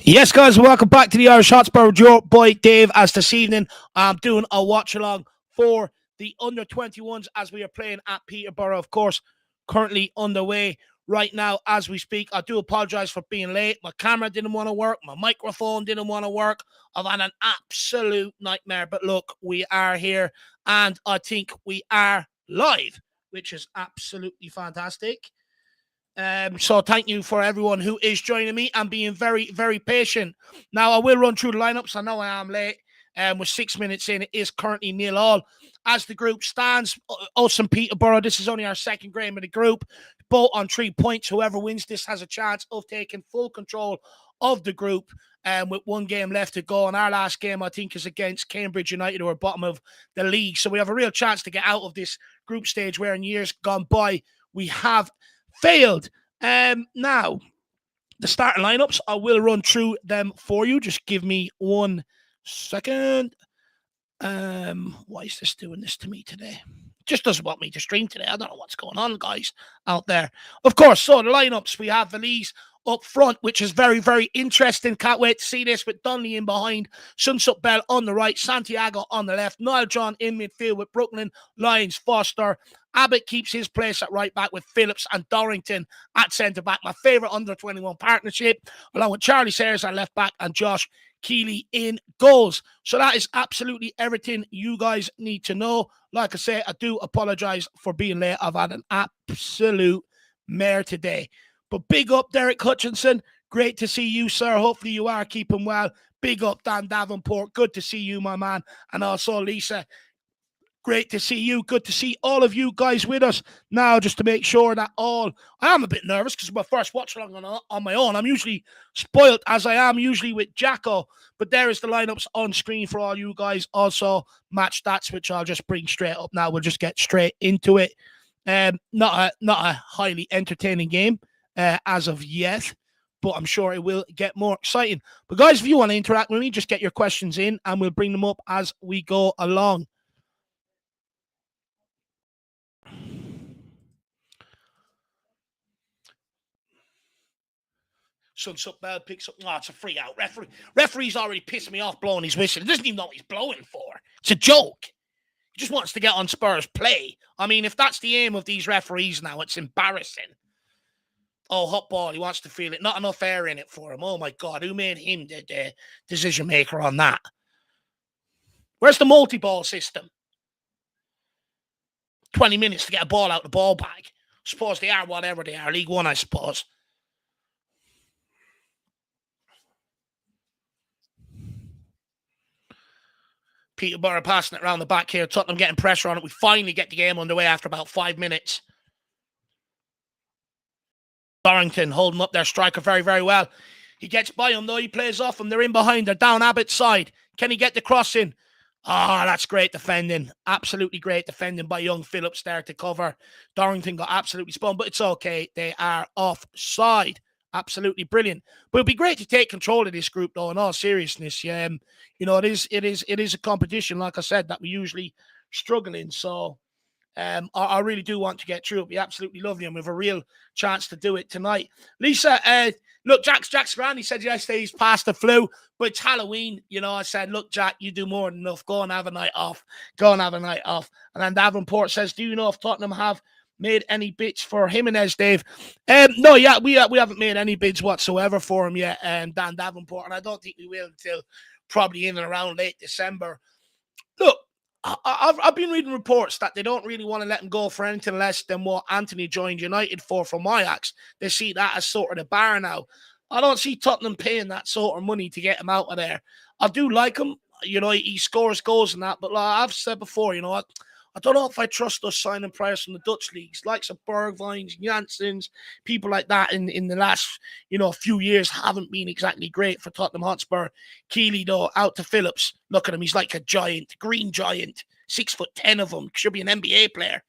Yes, guys, welcome back to the IrishHotspur with your boy Dave. As this evening, I'm doing a watch along for the under-21s as we are playing at Peterborough, of course, currently underway right now as we speak. I do apologize for being late. My camera didn't want to work. My microphone didn't want to work. I've had an absolute nightmare. But look, we are here and I think we are live, which is absolutely fantastic. So thank you for everyone who is joining me and being very, very patient. Now, I will run through the lineups. I know I am late. We're 6 minutes in. It is currently 0-0. As the group stands, us and Peterborough, this is only our second game of the group. Both on 3 points. Whoever wins this has a chance of taking full control of the group with one game left to go. And our last game, I think, is against Cambridge United, who are bottom of the league. So we have a real chance to get out of this group stage where in years gone by we have failed. Now, the starting lineups, I will run through them for you. Just give me 1 second. Why is this doing this to me today? Just doesn't want me to stream today. I don't know what's going on, guys, out there. Of course, so the lineups, we have Valise up front, which is very, very interesting. Can't wait to see this with Donnelly in behind, Sunsup Bell on the right, Santiago on the left, Niall John in midfield with Brooklyn, Lyons, Foster. Abbott keeps his place at right back with Phillips and Dorrington at centre back. My favourite under-21 partnership, along with Charlie Sayers at left back and Josh Keeley in goals. So that is absolutely everything you guys need to know. Like I say, I do apologise for being late. I've had an absolute mare today. But big up Derek Hutchinson. Great to see you, sir. Hopefully you are keeping well. Big up Dan Davenport. Good to see you, my man. And also Lisa. Great to see you. Good to see all of you guys with us. Now, just to make sure that I am a bit nervous because it's my first watch along on my own. I'm usually spoilt, as I am usually with Jacko. But there is the lineups on screen for all you guys. Also, match stats, which I'll just bring straight up now. We'll just get straight into it. Not a highly entertaining game as of yet, but I'm sure it will get more exciting. But guys, if you want to interact with me, just get your questions in and we'll bring them up as we go along. Sunsup Bell picks up. Oh, it's a free out. Referee's already pissing me off blowing his whistle. He doesn't even know what he's blowing for. It's a joke. He just wants to get on Spurs play. I mean, if that's the aim of these referees now, it's embarrassing. Oh, hot ball. He wants to feel it. Not enough air in it for him. Oh, my God. Who made him the decision maker on that? Where's the multi-ball system? 20 minutes to get a ball out the ball bag. Suppose they are whatever they are. League One, I suppose. Peterborough passing it around the back here. Tottenham getting pressure on it. We finally get the game underway after about 5 minutes. Dorrington holding up their striker very, very well. He gets by him, though. He plays off him. They're in behind. They're down Abbott's side. Can he get the cross in? Ah, oh, that's great defending. Absolutely great defending by young Phillips there to cover. Dorrington got absolutely spun, but it's okay. They are offside. Absolutely brilliant. But it'd be great to take control of this group, though, in all seriousness. You know, it is a competition, like I said, that we usually struggle in. So I really do want to get through. It'd be absolutely lovely, and we have a real chance to do it tonight. Lisa, look, Jack's grand. He said yesterday he's past the flu, but it's Halloween. You know, I said, look, Jack, you do more than enough. Go and have a night off. Go and have a night off. And then Davenport says, do you know if Tottenham have made any bids for Jimenez, Dave? No, yeah, we haven't made any bids whatsoever for him yet, Dan Davenport, and I don't think we will until probably in and around late December. Look, I've been reading reports that they don't really want to let him go for anything less than what Anthony joined United for from Ajax. They see that as sort of the bar now. I don't see Tottenham paying that sort of money to get him out of there. I do like him. You know, he scores goals and that, but like I've said before, you know, I don't know if I trust us signing players from the Dutch leagues, likes of Bergwijns, Janssens, people like that in the last, you know, few years haven't been exactly great for Tottenham Hotspur. Keeley, though, out to Phillips. Look at him. He's like a giant, green giant, 6'10" of him. Should be an NBA player.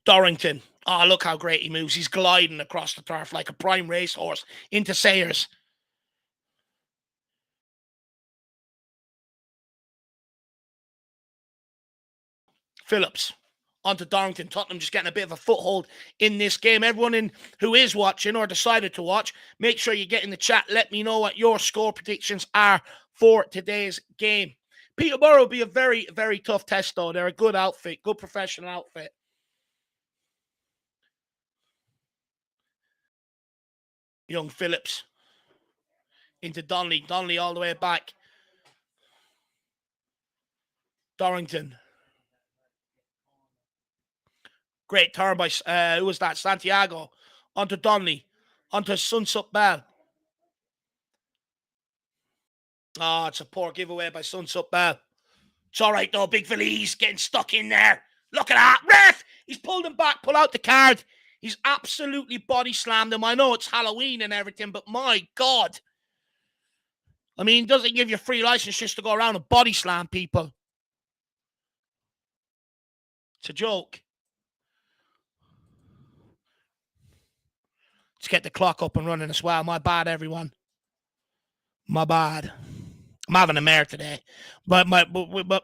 Dorrington. Oh, look how great he moves. He's gliding across the turf like a prime racehorse into Sayers. Phillips. onto Dorrington. Tottenham just getting a bit of a foothold in this game. Everyone who is watching or decided to watch, make sure you get in the chat. Let me know what your score predictions are for today's game. Peterborough will be a very, very tough test, though. They're a good outfit, good professional outfit. Young Phillips into Donnelly. Donnelly all the way back. Dorrington. Great turn by, who was that? Santiago. Onto Donnelly. Onto Sunsup Bell. Oh, it's a poor giveaway by Sunsup Bell. It's all right, though. Big Feliz getting stuck in there. Look at that. Ref! He's pulled him back. Pull out the card. He's absolutely body slammed him. I know it's Halloween and everything, but my God. I mean, doesn't give you free license just to go around and body slam people. It's a joke. Let's get the clock up and running as well. My bad, everyone. My bad. I'm having a mare today. But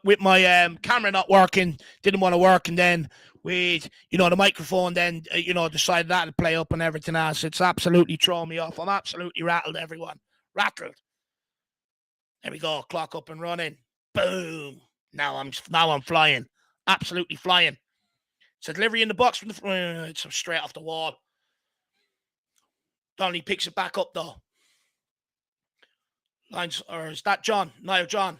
with my camera not working, didn't want to work, and then with, the microphone then, decided that to play up and everything else. It's absolutely throwing me off. I'm absolutely rattled, everyone. Rattled. There we go. Clock up and running. Boom. Now I'm flying. Absolutely flying. It's a delivery in the box from the it's straight off the wall. Donnelly picks it back up, though. Lines, or is that John? Niall John.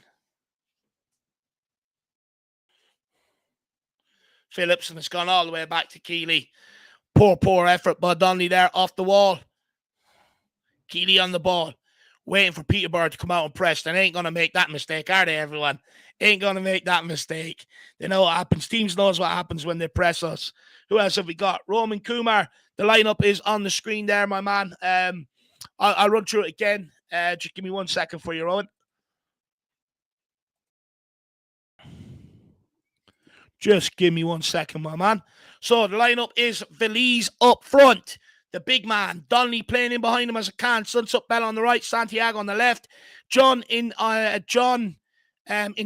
Phillips, and it's gone all the way back to Keeley. Poor effort by Donnelly there off the wall. Keeley on the ball. Waiting for Peterborough to come out and press. They ain't going to make that mistake, are they, everyone? Ain't going to make that mistake. They know what happens. Teams knows what happens when they press us. Who else have we got? Roman Kumar. The lineup is on the screen there, my man. I'll run through it again. Just give me 1 second for you, Rowan. Just give me 1 second, my man. So the lineup is Feliz up front. The big man. Donnelly playing in behind him as a can. Sunsup Bell on the right. Santiago on the left. John in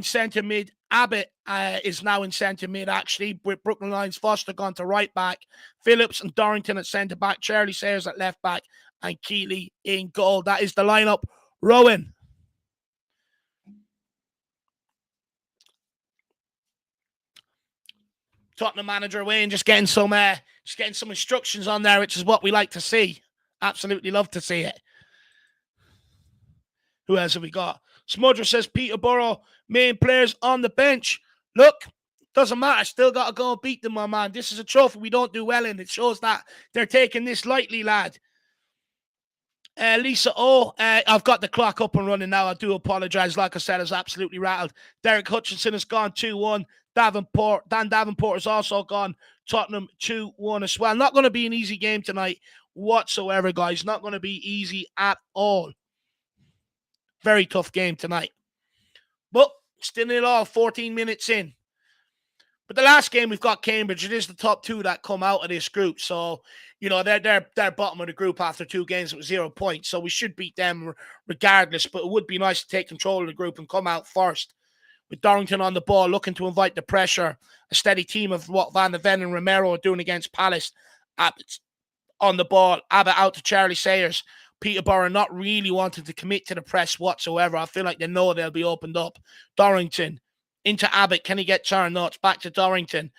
centre mid. Abbott is now in centre mid, actually, with Brooklyn Lions Foster gone to right back. Phillips and Dorrington at centre back. Charlie Sayers at left back. And Keeley in goal. That is the lineup. Rowan. Tottenham manager Wayne just getting some instructions on there, which is what we like to see. Absolutely love to see it. Who else have we got? Smudger says Peterborough main players on the bench. Look, doesn't matter. Still got to go and beat them, my man. This is a trophy we don't do well in. It shows that they're taking this lightly, lad. Lisa O, I've got the clock up and running now. I do apologise. Like I said, I was absolutely rattled. Derek Hutchinson has gone 2-1. Dan Davenport has also gone Tottenham 2-1 as well. Not going to be an easy game tonight whatsoever, guys. Not going to be easy at all. Very tough game tonight. But still in all, 14 minutes in. But the last game we've got Cambridge. It is the top two that come out of this group. So, they're bottom of the group after 2 games with 0 points. So we should beat them regardless. But it would be nice to take control of the group and come out first. With Dorrington on the ball, looking to invite the pressure. A steady team of what Van der Ven and Romero are doing against Palace. Abbott on the ball. Abbott out to Charlie Sayers. Peterborough not really wanting to commit to the press whatsoever. I feel like they know they'll be opened up. Dorrington into Abbott. Can he get turned? No, it's back to Dorrington.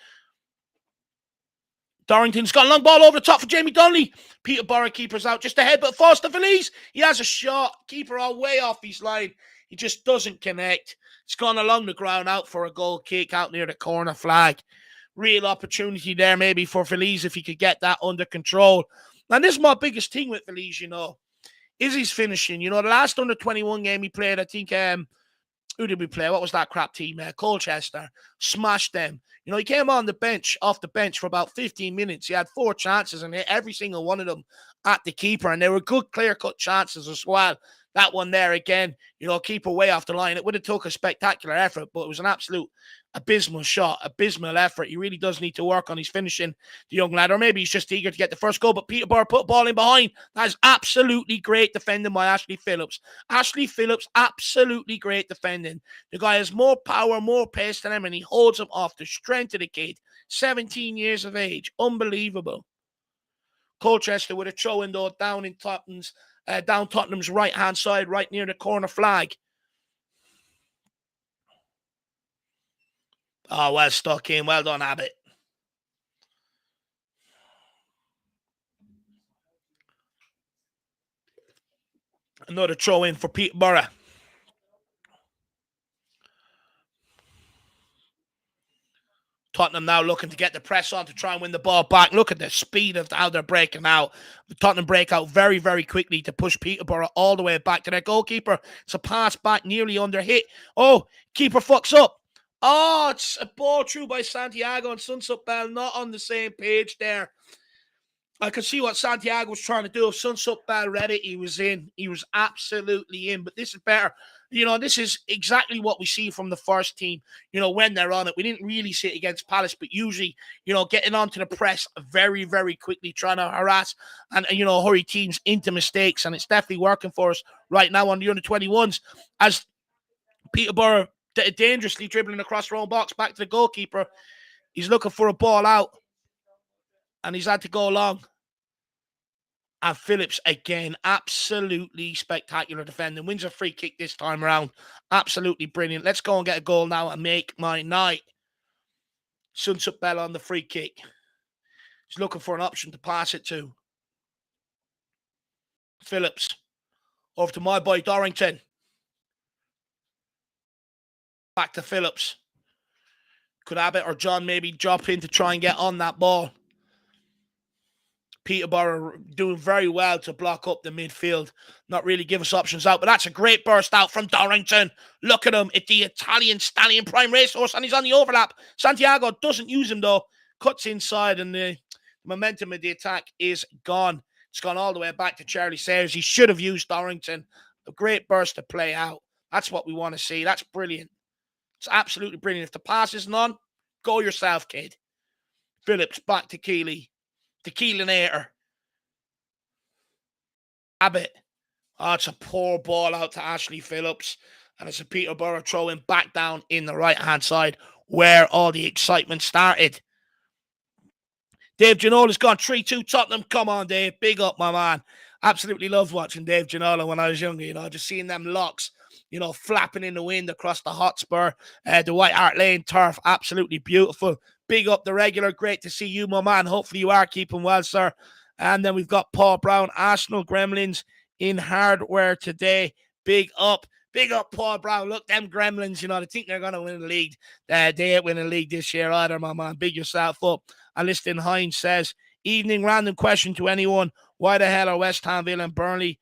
Dorrington's got a long ball over the top for Jamie Donnelly. Peterborough keeper's out just ahead, but Foster Feliz. He has a shot. Keeper all way off his line. He just doesn't connect. It's gone along the ground out for a goal kick out near the corner flag. Real opportunity there maybe for Feliz if he could get that under control. And this is my biggest thing with Feliz, is his finishing. The last under-21 game he played, I think, who did we play? What was that crap team? Colchester. Smashed them. He came off the bench for about 15 minutes. He had 4 chances and hit every single one of them at the keeper. And they were good, clear-cut chances as well. That one there again, keeper way off the line. It would have took a spectacular effort, but it was an absolute abysmal shot, abysmal effort. He really does need to work on his finishing, the young lad, or maybe he's just eager to get the first goal. But Peterborough put the ball in behind. That is absolutely great defending by Ashley Phillips. Ashley Phillips, absolutely great defending. The guy has more power, more pace than him, and he holds him off. The strength of the kid, 17 years of age, unbelievable. Colchester with a throw in though down Tottenham's right hand side, right near the corner flag. Oh, well stuck in. Well done, Abbott. Another throw in for Peterborough. Tottenham now looking to get the press on to try and win the ball back. Look at the speed of how they're breaking out. The Tottenham break out very, very quickly to push Peterborough all the way back to their goalkeeper. It's a pass back nearly under hit. Oh, keeper fucks up. Oh, it's a ball through by Santiago and Sunsup Bell not on the same page there. I could see what Santiago was trying to do. If Sunsup Bell read it, he was in. He was absolutely in. But this is better. This is exactly what we see from the first team, when they're on it. We didn't really see it against Palace, but usually, getting onto the press very, very quickly, trying to harass and hurry teams into mistakes. And it's definitely working for us right now on the under-21s as Peterborough dangerously dribbling across their own box back to the goalkeeper. He's looking for a ball out, and he's had to go long. And Phillips, again, absolutely spectacular defending. Wins a free kick this time around. Absolutely brilliant. Let's go and get a goal now and make my night. Sunsup Bell on the free kick. He's looking for an option to pass it to. Phillips. Over to my boy Dorrington. Back to Phillips. Could Abbott or John maybe drop in to try and get on that ball? Peterborough doing very well to block up the midfield, not really give us options out, but that's a great burst out from Dorrington. Look at him, it's the Italian stallion prime racehorse, and he's on the overlap. Santiago doesn't use him though, cuts inside, and the momentum of the attack is gone. It's gone all the way back to Charlie Sayers. He should have used Dorrington. A great burst to play out. That's what we want to see. That's brilliant. It's absolutely brilliant. If the pass isn't on, go yourself, kid. Phillips back to Keeley. The Keelinator. Abbott. Oh, it's a poor ball out to Ashley Phillips. And it's a Peterborough throwing back down in the right-hand side where all the excitement started. Dave Ginola's gone 3-2 Tottenham. Come on, Dave. Big up, my man. Absolutely loved watching Dave Ginola when I was younger, just seeing them locks, flapping in the wind across the Hotspur, the White Hart Lane turf. Absolutely beautiful. Big up the regular. Great to see you, my man. Hopefully you are keeping well, sir. And then we've got Paul Brown, Arsenal Gremlins in hardware today. Big up. Big up, Paul Brown. Look, them Gremlins, they think they're going to win the league. They ain't winning the league this year either, my man. Big yourself up. And Liston Hines says, evening random question to anyone. Why the hell are West Ham, Villa and Burnley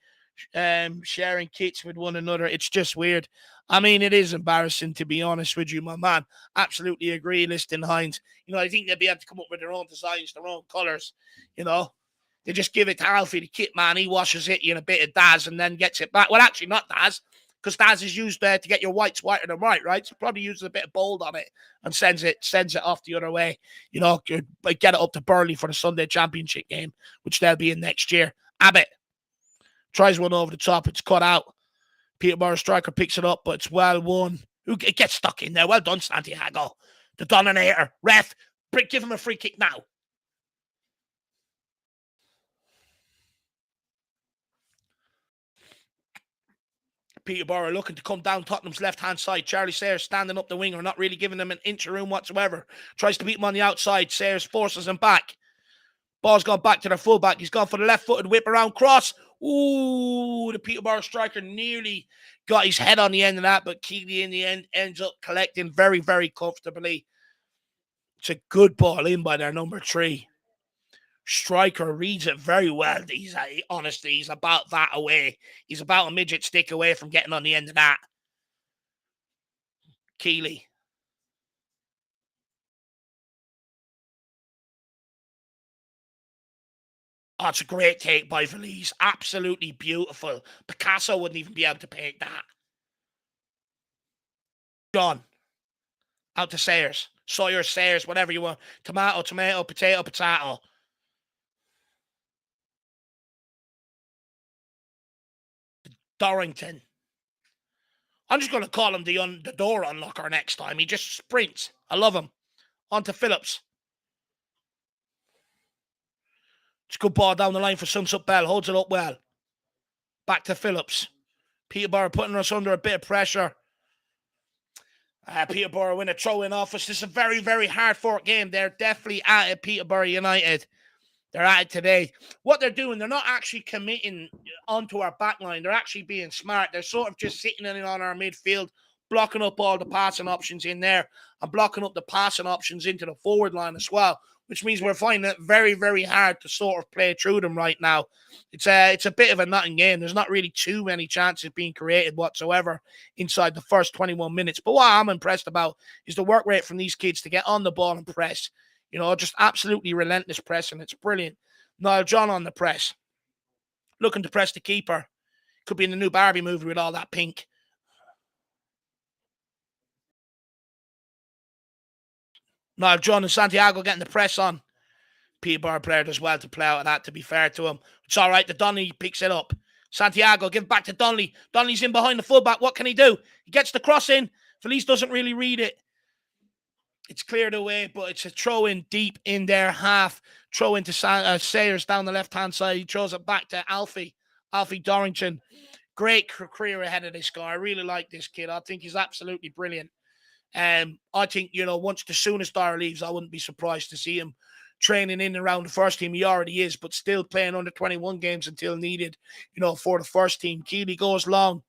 sharing kits with one another? It's just weird. I mean, it is embarrassing, to be honest with you, my man. Absolutely agree, Liston Hines. I think they'd be able to come up with their own designs, their own colours, They just give it to Alfie, the kit man. He washes it in a bit of Daz and then gets it back. Well, actually, not Daz, because Daz is used to get your whites whiter than white, right? So probably uses a bit of bold on it and sends it off the other way. Get it up to Burnley for the Sunday Championship game, which they'll be in next year. Abbott tries one over the top. It's cut out. Peterborough striker picks it up, but it's well won. It gets stuck in there. Well done, Santiago. The Dominator. Ref, give him a free kick now. Peterborough looking to come down Tottenham's left-hand side. Charlie Sayers standing up the winger, not really giving them an inch of room whatsoever. Tries to beat him on the outside. Sayers forces him back. Ball's gone back to their fullback. He's gone for the left-footed whip around cross. Ooh, the Peterborough striker nearly got his head on the end of that, but Keeley in the end ends up collecting very, very comfortably. It's a good ball in by their number 3. Striker reads it very well. Honestly, he's about that away. He's about a midget stick away from getting on the end of that. Keeley. Oh, it's a great take by Valise. Absolutely beautiful. Picasso wouldn't even be able to paint that. John. Out to Sayers. Sawyer, Sayers, whatever you want. Tomato, tomato, potato, potato. Dorrington. I'm just going to call him the door unlocker next time. He just sprints. I love him. On to Phillips. It's a good ball down the line for Sunsup Bell. Holds it up well. Back to Phillips. Peterborough putting us under a bit of pressure. Peterborough win a throw-in office. This is a very, very hard-fought game. They're definitely at it, Peterborough United. They're at it today. What they're doing, they're not actually committing onto our back line. They're actually being smart. They're sort of just sitting in on our midfield, blocking up all the passing options in there and blocking up the passing options into the forward line as well, which means we're finding it very, very hard to sort of play through them right now. It's a bit of a nothing game. There's not really too many chances being created whatsoever inside the first 21 minutes. But what I'm impressed about is the work rate from these kids to get on the ball and press. You know, just absolutely relentless pressing. It's brilliant. Niall John on the press. Looking to press the keeper. Could be in the new Barbie movie with all that pink. Niall John and Santiago getting the press on. Peterborough player does well to play out of that, to be fair to him. It's all right. The Donnelly picks it up. Santiago, give it back to Donnelly. Donnelly's in behind the fullback. What can he do? He gets the cross in. Felice doesn't really read it. It's cleared away, but it's a throw in deep in their half. Throw into Sayers down the left-hand side. He throws it back to Alfie Dorrington. Great career ahead of this guy. I really like this kid. I think he's absolutely brilliant. I think, you know, once the soonest Dyer leaves, I wouldn't be surprised to see him training in and around the first team. He already is, but still playing under 21 games until needed, you know, for the first team. Keeley goes long.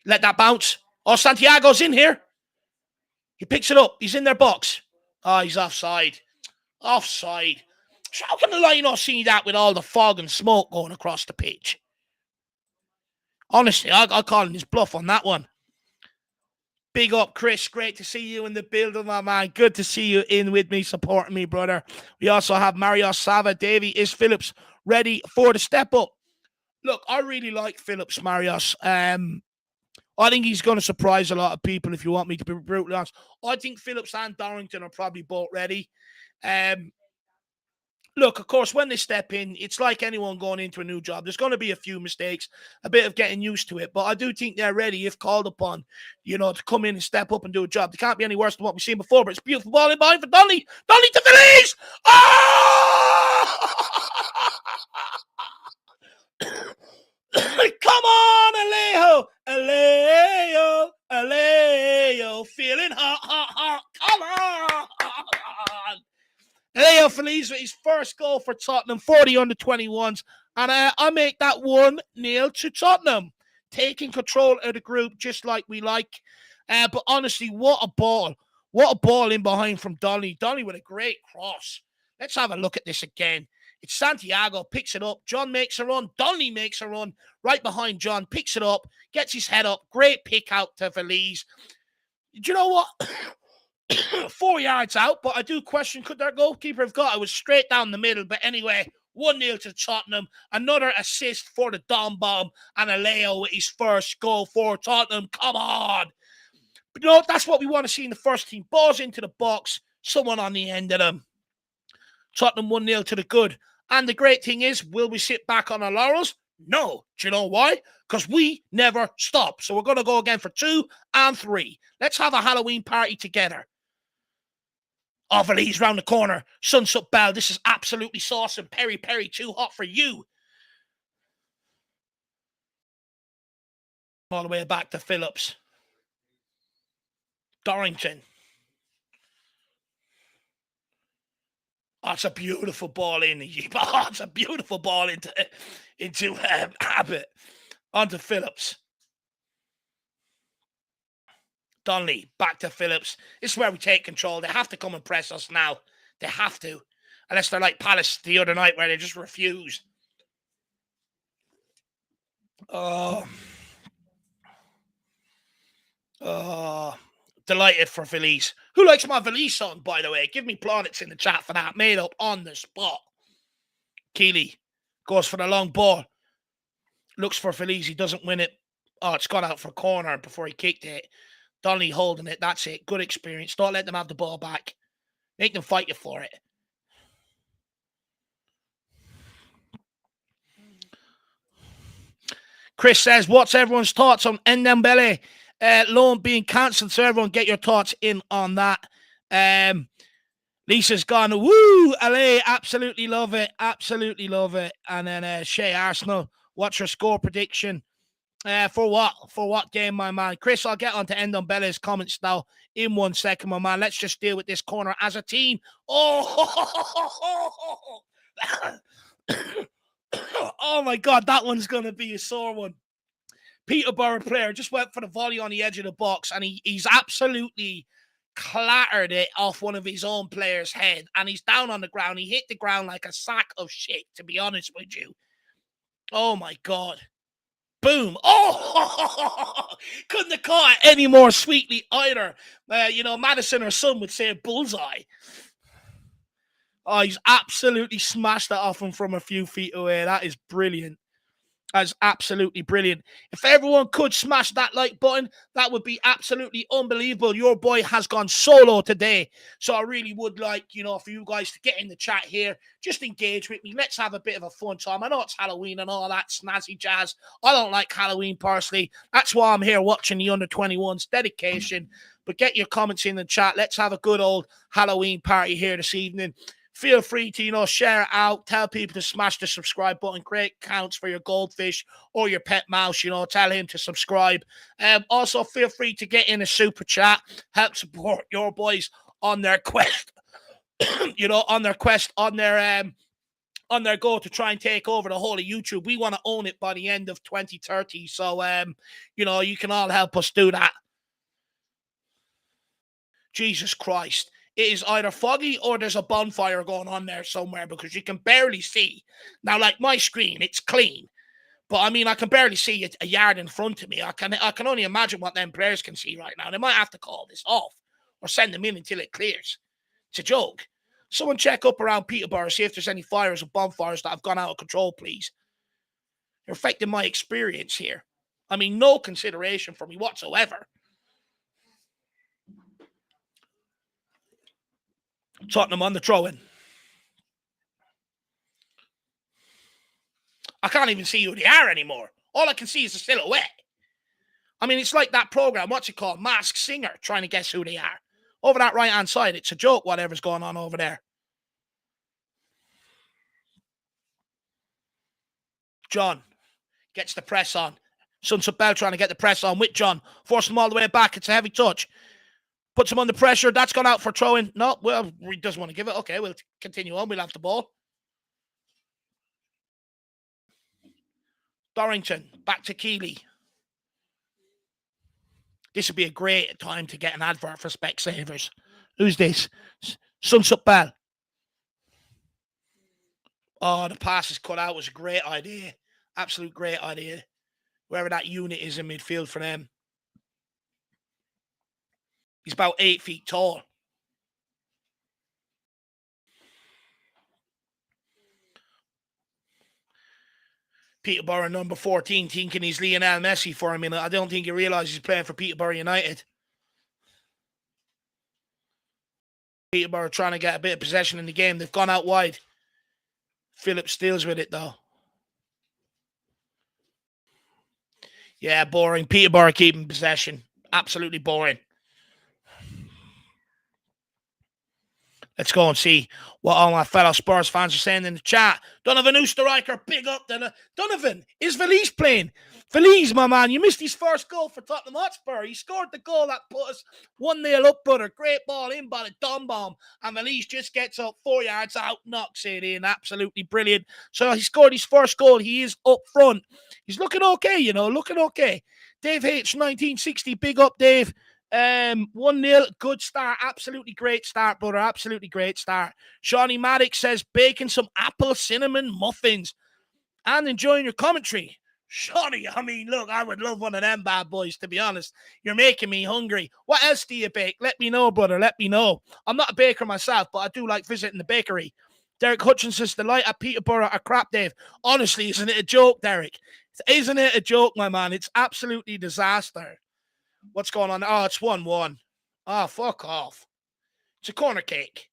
Let that bounce. Oh, Santiago's in here. He picks it up. He's in their box. Oh, he's offside. Offside. So how can the line not see that with all the fog and smoke going across the pitch? Honestly, I'll call him his bluff on that one. Big up, Chris. Great to see you in the building, my man. Good to see you in with me, supporting me, brother. We also have Marios Sava. Davey, is Phillips ready for the step up? Look, I really like Phillips, Marios. I think he's going to surprise a lot of people, if you want me to be brutally honest. I think Phillips and Dorrington are probably both ready. Look, of course, when they step in, it's like anyone going into a new job. There's going to be a few mistakes, a bit of getting used to it. But I do think they're ready, if called upon, you know, to come in and step up and do a job. They can't be any worse than what we've seen before. But it's a beautiful ball in behind for Donnelly. Donnelly to Felice! Oh! Come on, Alejo! Alejo! Feeling hot. Come on! Alejo Feliz with his first goal for Tottenham, 40 under 21s. And I make that 1-0 to Tottenham. Taking control of the group just like we like. But honestly, what a ball. What a ball in behind from Donnelly. Donnelly with a great cross. Let's have a look at this again. It's Santiago, picks it up. John makes a run. Donnelly makes a run right behind John. Picks it up, gets his head up. Great pick out to Feliz. Do you know what? 4 yards out, but I do question, could their goalkeeper have got it? It was straight down the middle. But anyway, 1-0 to Tottenham. Another assist for the Dom Bomb. And Alejo with his first goal for Tottenham. Come on. But you know, that's what we want to see in the first team. Balls into the box. Someone on the end of them. Tottenham 1-0 to the good. And the great thing is, will we sit back on our laurels? No. Do you know why? Because we never stop. So we're going to go again for 2 and 3. Let's have a Halloween party together. Oh, Valise round the corner. Sunsup Bell. This is absolutely sauce and Perry, too hot for you. All the way back to Phillips. Dorrington. Oh, it's a beautiful ball in. Oh, it's a beautiful ball into Abbott. Onto Phillips. Donnelly, back to Phillips. This is where we take control. They have to come and press us now. They have to. Unless they're like Palace the other night where they just refuse. Delighted for Valise. Who likes my Valise song, by the way? Give me plaudits in the chat for that. Made up on the spot. Keeley goes for the long ball. Looks for Feliz. He doesn't win it. Oh, it's got out for a corner before he kicked it. Donnelly holding it. That's it. Good experience. Don't let them have the ball back. Make them fight you for it. Chris says, what's everyone's thoughts on Ndembele loan being cancelled? So everyone get your thoughts in on that. Lisa's gone, woo, LA, absolutely love it. Absolutely love it. And then Shay Arsenal, what's your score prediction? For what? For what game, my man? Chris, I'll get on to Ndombele's comments now in 1 second, my man. Let's just deal with this corner as a team. Oh, oh my God, that one's going to be a sore one. Peterborough player just went for the volley on the edge of the box, and he's absolutely clattered it off one of his own players' head, and he's down on the ground. He hit the ground like a sack of shit, to be honest with you. Oh my God. Boom. Oh, couldn't have caught it any more sweetly either. Madison or son would say bullseye. Oh, he's absolutely smashed that off him from a few feet away. That is brilliant. That's absolutely brilliant. If everyone could smash that like button, that would be absolutely unbelievable. Your boy has gone solo today. So I really would like, for you guys to get in the chat here. Just engage with me. Let's have a bit of a fun time. I know it's Halloween and all that snazzy jazz. I don't like Halloween personally. That's why I'm here watching the under-21s. Dedication. But get your comments in the chat. Let's have a good old Halloween party here this evening. Feel free to, share it out. Tell people to smash the subscribe button. Create accounts for your goldfish or your pet mouse. Tell him to subscribe. Also, feel free to get in a super chat. Help support your boys on their quest. On their quest, on their goal to try and take over the whole of YouTube. We want to own it by the end of 2030. So, you can all help us do that. Jesus Christ. It is either foggy or there's a bonfire going on there somewhere because you can barely see. Now, like my screen, it's clean. But, I can barely see a yard in front of me. I can only imagine what them players can see right now. They might have to call this off or send them in until it clears. It's a joke. Someone check up around Peterborough, see if there's any fires or bonfires that have gone out of control, please. You're affecting my experience here. No consideration for me whatsoever. Tottenham on the throw-in. I can't even see who they are anymore. All I can see is a silhouette. It's like that program, what's it called? Masked Singer, trying to guess who they are. Over that right-hand side, it's a joke, whatever's going on over there. John gets the press on. Sunset Bell trying to get the press on with John. Force him all the way back. It's a heavy touch. Puts him under pressure. That's gone out for throwing. No, well, he doesn't want to give it. Okay, we'll continue on. We'll have the ball. Dorrington, back to Keeley. This would be a great time to get an advert for Specsavers. Who's this? Sunset Bell. Oh, the pass is cut out. It was a great idea. Absolute great idea. Wherever that unit is in midfield for them. He's about 8 feet tall. Peterborough number 14 thinking he's Lionel Messi for a minute. I don't think he realises he's playing for Peterborough United. Peterborough trying to get a bit of possession in the game. They've gone out wide. Phillips steals with it though. Yeah, boring. Peterborough keeping possession. Absolutely boring. Let's go and see what all my fellow Spurs fans are saying in the chat. Donovan Oosterreicher, big up. Donovan, is Feliz playing? Feliz, my man, you missed his first goal for Tottenham Hotspur. He scored the goal that put us 1-0 up, brother. Great ball in by the Dom Bomb. And Feliz just gets up 4 yards out, knocks it in. Absolutely brilliant. So he scored his first goal. He is up front. He's looking okay, looking okay. Dave H, 1960, big up, Dave. 1-0, good start. Absolutely great start, brother. Absolutely great start. Shawnee Maddox says, baking some apple cinnamon muffins and enjoying your commentary. Shawnee, look, I would love one of them bad boys, to be honest. You're making me hungry. What else do you bake? Let me know, brother. Let me know. I'm not a baker myself, but I do like visiting the bakery. Derek Hutchins says the light at Peterborough are crap, Dave. Honestly, isn't it a joke, Derek? Isn't it a joke, my man? It's absolutely disaster. What's going on? Oh, it's 1-1. Oh, fuck off. It's a corner kick.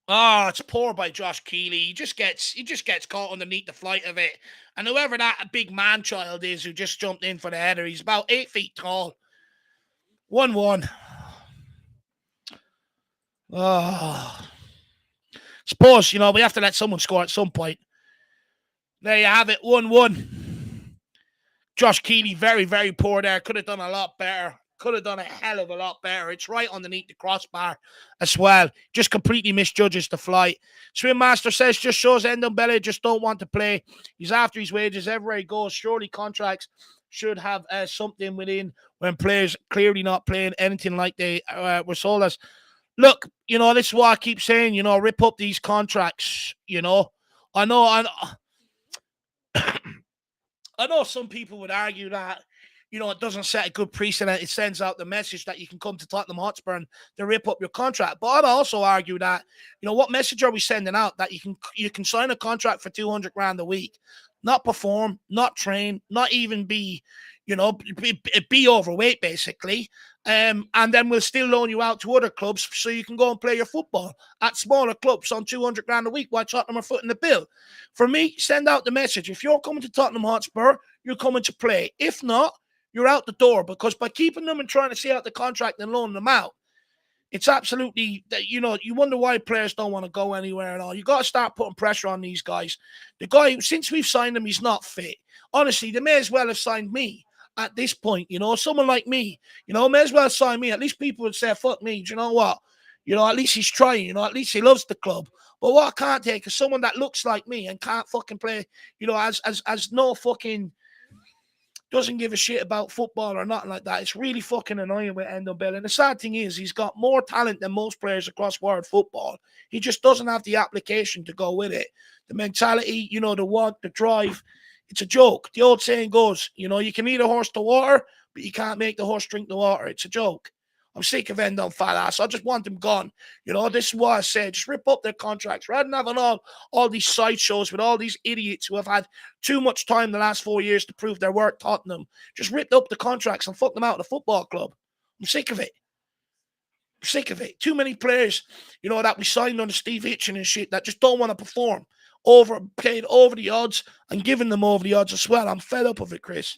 Oh, it's poor by Josh Keeley. He just gets caught underneath the flight of it. And whoever that big man child is who just jumped in for the header, he's about 8 feet tall. 1-1. Oh. Suppose, we have to let someone score at some point. There you have it, 1-1. Josh Keeley, very, very poor there. Could have done a lot better. Could have done a hell of a lot better. It's right underneath the crossbar as well. Just completely misjudges the flight. Swim Master says, just shows Ndombele just don't want to play. He's after his wages everywhere he goes. Surely contracts should have something within when players clearly not playing anything like they were sold as. Look, this is what I keep saying, rip up these contracts, I know, I know some people would argue that, it doesn't set a good precedent. It sends out the message that you can come to Tottenham Hotspur and they rip up your contract. But I'd also argue that, what message are we sending out? That you can sign a contract for 200 grand a week, not perform, not train, not even be overweight, basically. And then we'll still loan you out to other clubs so you can go and play your football at smaller clubs on 200 grand a week while Tottenham are footing the bill. For me, send out the message. If you're coming to Tottenham Hotspur, you're coming to play. If not, you're out the door, because by keeping them and trying to see out the contract and loaning them out, it's absolutely, you wonder why players don't want to go anywhere and all. You got to start putting pressure on these guys. The guy, since we've signed him, he's not fit. Honestly, they may as well have signed me. At this point, someone like me, may as well sign me. At least people would say, fuck me, do you know what? At least he's trying, at least he loves the club. But what I can't take is someone that looks like me and can't fucking play, as no fucking, doesn't give a shit about football or nothing like that. It's really fucking annoying with Ndombele. And the sad thing is, he's got more talent than most players across world football. He just doesn't have the application to go with it. The mentality, the want, the drive. It's a joke. The old saying goes, you can lead a horse to water, but you can't make the horse drink the water. It's a joke. I'm sick of Endom fat ass. I just want them gone. This is what I said. Just rip up their contracts. Rather than having all these sideshows with all these idiots who have had too much time the last 4 years to prove their worth, Tottenham. Just rip up the contracts and fuck them out of the football club. I'm sick of it. I'm sick of it. Too many players, that we signed under Steve Hitchen and shit that just don't want to perform. Played over the odds and giving them over the odds as well. I'm fed up of it, Chris.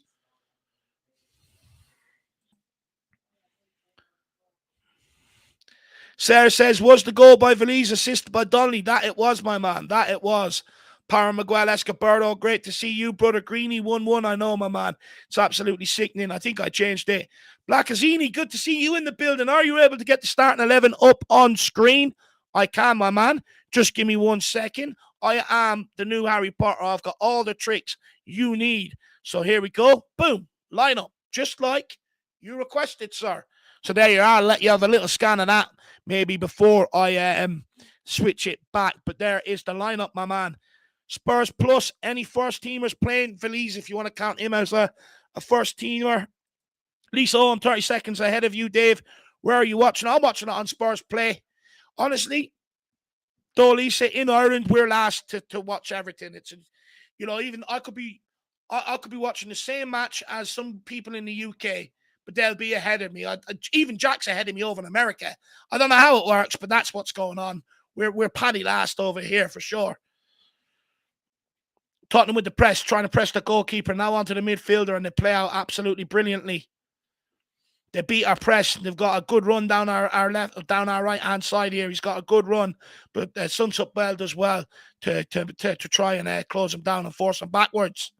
Sarah says, was the goal by Veliz assisted by Donnelly? That it was, my man. That it was. Para Miguel Escobardo, great to see you, brother. Greeny, 1-1. I know, my man. It's absolutely sickening. I think I changed it. Blackazini, good to see you in the building. Are you able to get the starting 11 up on screen? I can, my man. Just give me 1 second. I am the new Harry Potter. I've got all the tricks you need. So here we go. Boom. Line up. Just like you requested, sir. So there you are. I'll let you have a little scan of that maybe before I switch it back. But there is the lineup, my man. Spurs plus any first teamers playing Veliz, if you want to count him as a first teamer. Lisa Owen, 30 seconds ahead of you, Dave. Where are you watching? I'm watching it on Spurs Play. Honestly, though, Lisa, in Ireland, we're last to watch everything. It's, even I could be watching the same match as some people in the UK, but they'll be ahead of me. Even Jack's ahead of me over in America. I don't know how it works, but that's what's going on. We're paddy last over here for sure. Tottenham with the press, trying to press the goalkeeper now onto the midfielder, and they play out absolutely brilliantly. They beat our press. They've got a good run down our left, down our right hand side here. He's got a good run, but Sunsup Bell does well to try and close him down and force him backwards.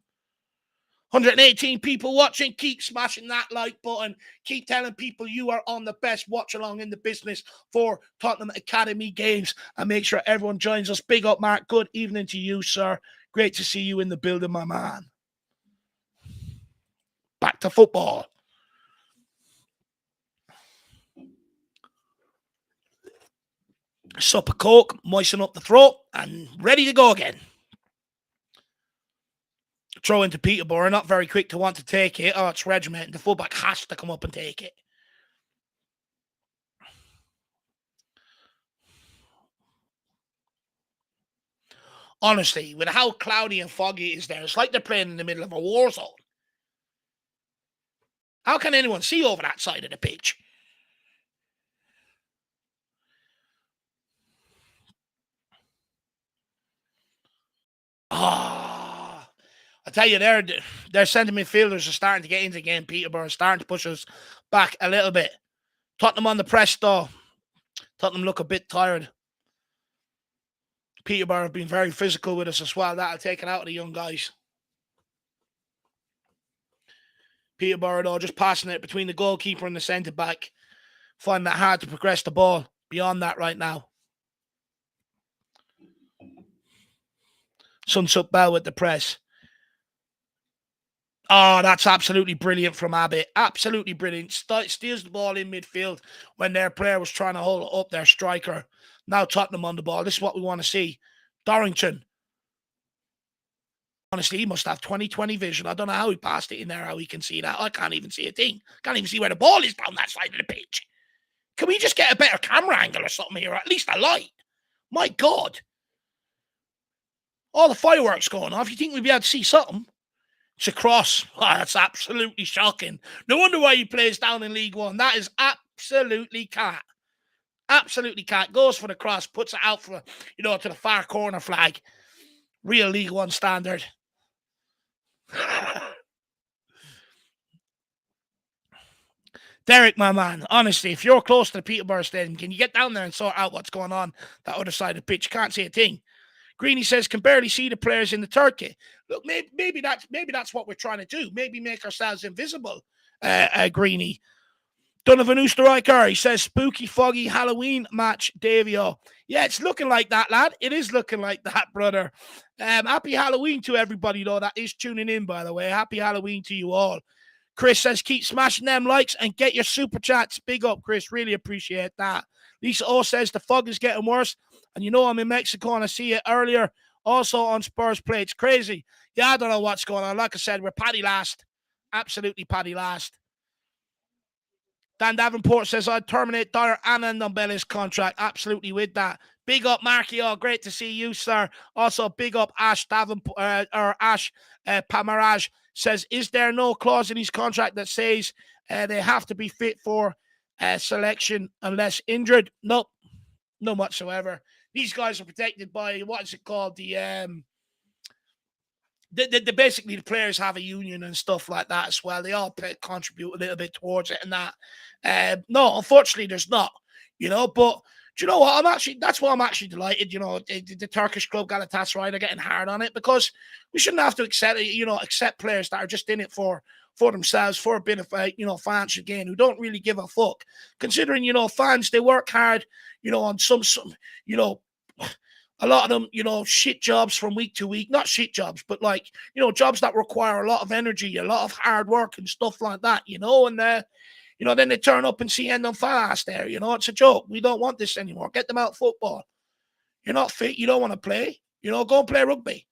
118 people watching. Keep smashing that like button. Keep telling people you are on the best watch along in the business for Tottenham Academy games, and make sure everyone joins us. Big up, Mark. Good evening to you, sir. Great to see you in the building, my man. Back to football. Sup of coke, moisten up the throat, and ready to go again. Throw into Peterborough, not very quick to want to take it. Oh, it's regimented. The fullback has to come up and take it. Honestly, with how cloudy and foggy it is there, it's like they're playing in the middle of a war zone. How can anyone see over that side of the pitch? Ah, I tell you, their centre midfielders are starting to get into the game. Peterborough is starting to push us back a little bit. Tottenham on the press, though. Tottenham look a bit tired. Peterborough have been very physical with us as well. That'll take it out of the young guys. Peterborough, though, just passing it between the goalkeeper and the centre back. Finding that hard to progress the ball beyond that right now. Sun Suk Bell with the press. Oh, that's absolutely brilliant from Abbott. Absolutely brilliant. Steals the ball in midfield when their player was trying to hold it up, their striker. Now Tottenham on the ball. This is what we want to see. Dorrington. Honestly, he must have 20/20 vision. I don't know how he passed it in there, how he can see that. I can't even see a thing. Can't even see where the ball is down that side of the pitch. Can we just get a better camera angle or something here? Or at least a light. My God. All the fireworks going off. You think we'd be able to see something? It's a cross. Oh, that's absolutely shocking. No wonder why he plays down in League One. That is absolutely cat. Absolutely cat. Goes for the cross, puts it out for, to the far corner flag. Real League One standard. Derek, my man, honestly, if you're close to the Peterborough Stadium, can you get down there and sort out what's going on that other side of the pitch? Can't see a thing. Greeny says, can barely see the players in the turkey. Look, maybe that's what we're trying to do. Maybe make ourselves invisible, Greeny. Donovan Oosterreicher, he says, spooky, foggy Halloween match, Davio. Yeah, it's looking like that, lad. It is looking like that, brother. Happy Halloween to everybody, though, that is tuning in, by the way. Happy Halloween to you all. Chris says, keep smashing them likes and get your super chats. Big up, Chris. Really appreciate that. Lisa O says, the fog is getting worse. And I'm in Mexico and I see it earlier. Also on Spurs play. It's crazy. Yeah, I don't know what's going on. Like I said, we're paddy last. Absolutely paddy last. Dan Davenport says, I'd terminate Dyer and Ndombele's contract. Absolutely with that. Big up, Marky. Oh, great to see you, sir. Also, big up Ash Davenport, Pamaraj says, is there no clause in his contract that says they have to be fit for selection unless injured? Nope. No whatsoever. These guys are protected by, what is it called? Basically the players have a union and stuff like that as well. They all contribute a little bit towards it and that. No, unfortunately, there's not. But do you know what? That's why I'm actually delighted. The Turkish club Galatasaray, they're getting hard on it because we shouldn't have to accept players that are just in it for themselves, for a bit of financial gain, who don't really give a fuck. Considering fans, they work hard, on some a lot of them, shit jobs from week to week. Not shit jobs, but jobs that require a lot of energy, a lot of hard work and stuff like that, and then they turn up and see Endon Falas there, it's a joke. We don't want this anymore. Get them out of football. You're not fit, you don't want to play, go and play rugby.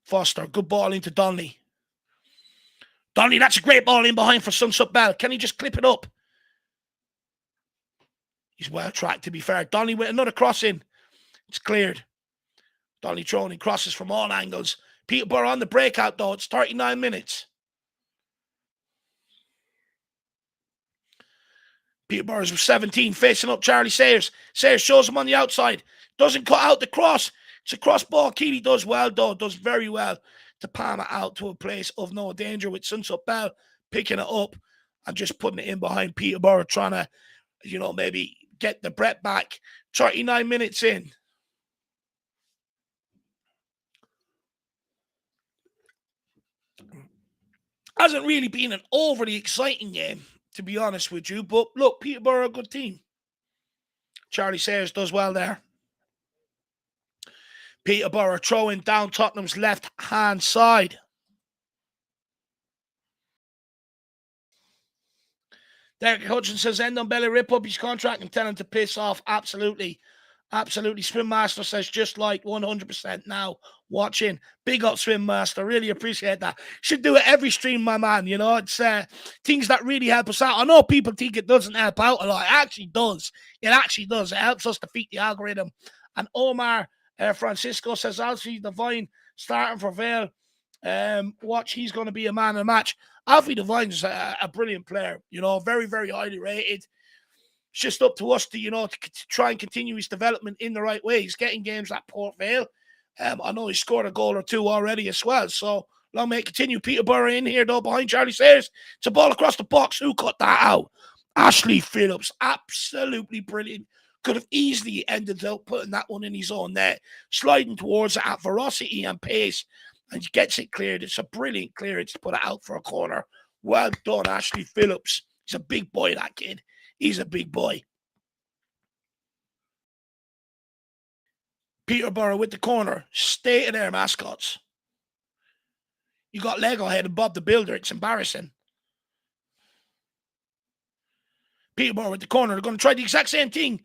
Foster, good ball into Donnelly. Donnelly, that's a great ball in behind for Sun Suk Bell. Can he just clip it up? He's well tracked, to be fair. Donnelly with another cross in. It's cleared. Donnelly throwing in crosses from all angles. Peterborough on the breakout, though. It's 39 minutes. Peterborough's 17, facing up Charlie Sayers. Sayers shows him on the outside. Doesn't cut out the cross. It's a cross ball. Keely does well, though. Does very well to palm it out to a place of no danger with Sun Suk Bell picking it up and just putting it in behind Peterborough, trying to, maybe get the breath back. 39 minutes in. Hasn't really been an overly exciting game, to be honest with you. But look, Peterborough, a good team. Charlie Sayers does well there. Peterborough throwing down Tottenham's left-hand side. Derek Hudson says, Ndombele rip up his contract and tell him to piss off. Absolutely. Absolutely. Swim Master says just like 100% now watching. Big up Swim Master. Really appreciate that. Should do it every stream, my man. You know, it's things that really help us out. I know people think it doesn't help out a lot. It actually does. It actually does. It helps us defeat the algorithm. And Omar Francisco says, Alfie Devine starting for Vale. Watch, he's going to be a man of the match. Alfie Devine's a brilliant player. You know, very, very highly rated. It's just up to us to, to try and continue his development in the right way. He's getting games at Port Vale. I know he scored a goal or two already as well. So long may it continue. Peterborough in here, though, behind Charlie Sayers. It's a ball across the box. Who cut that out? Ashley Phillips. Absolutely brilliant. Could have easily ended up putting that one in his own net. Sliding towards it at velocity and pace. And he gets it cleared. It's a brilliant clearance to put it out for a corner. Well done, Ashley Phillips. He's a big boy, that kid. He's a big boy. Peterborough with the corner. Stay in there, mascots. You got Lego Head and Bob the Builder. It's embarrassing. Peterborough with the corner. They're going to try the exact same thing.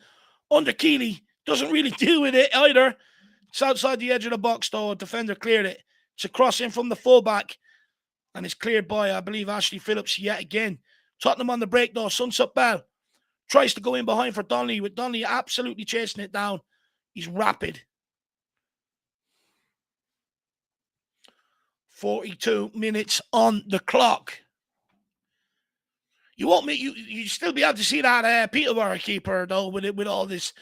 Under Keeley. Doesn't really deal with it either. It's outside the edge of the box, though. A defender cleared it. It's a cross in from the fullback. And it's cleared by, I believe, Ashley Phillips yet again. Tottenham on the break, though. Sunsup Bell tries to go in behind for Donnelly, with Donnelly absolutely chasing it down. He's rapid. 42 minutes on the clock. You won't make you still be able to see that Peterborough keeper though with all this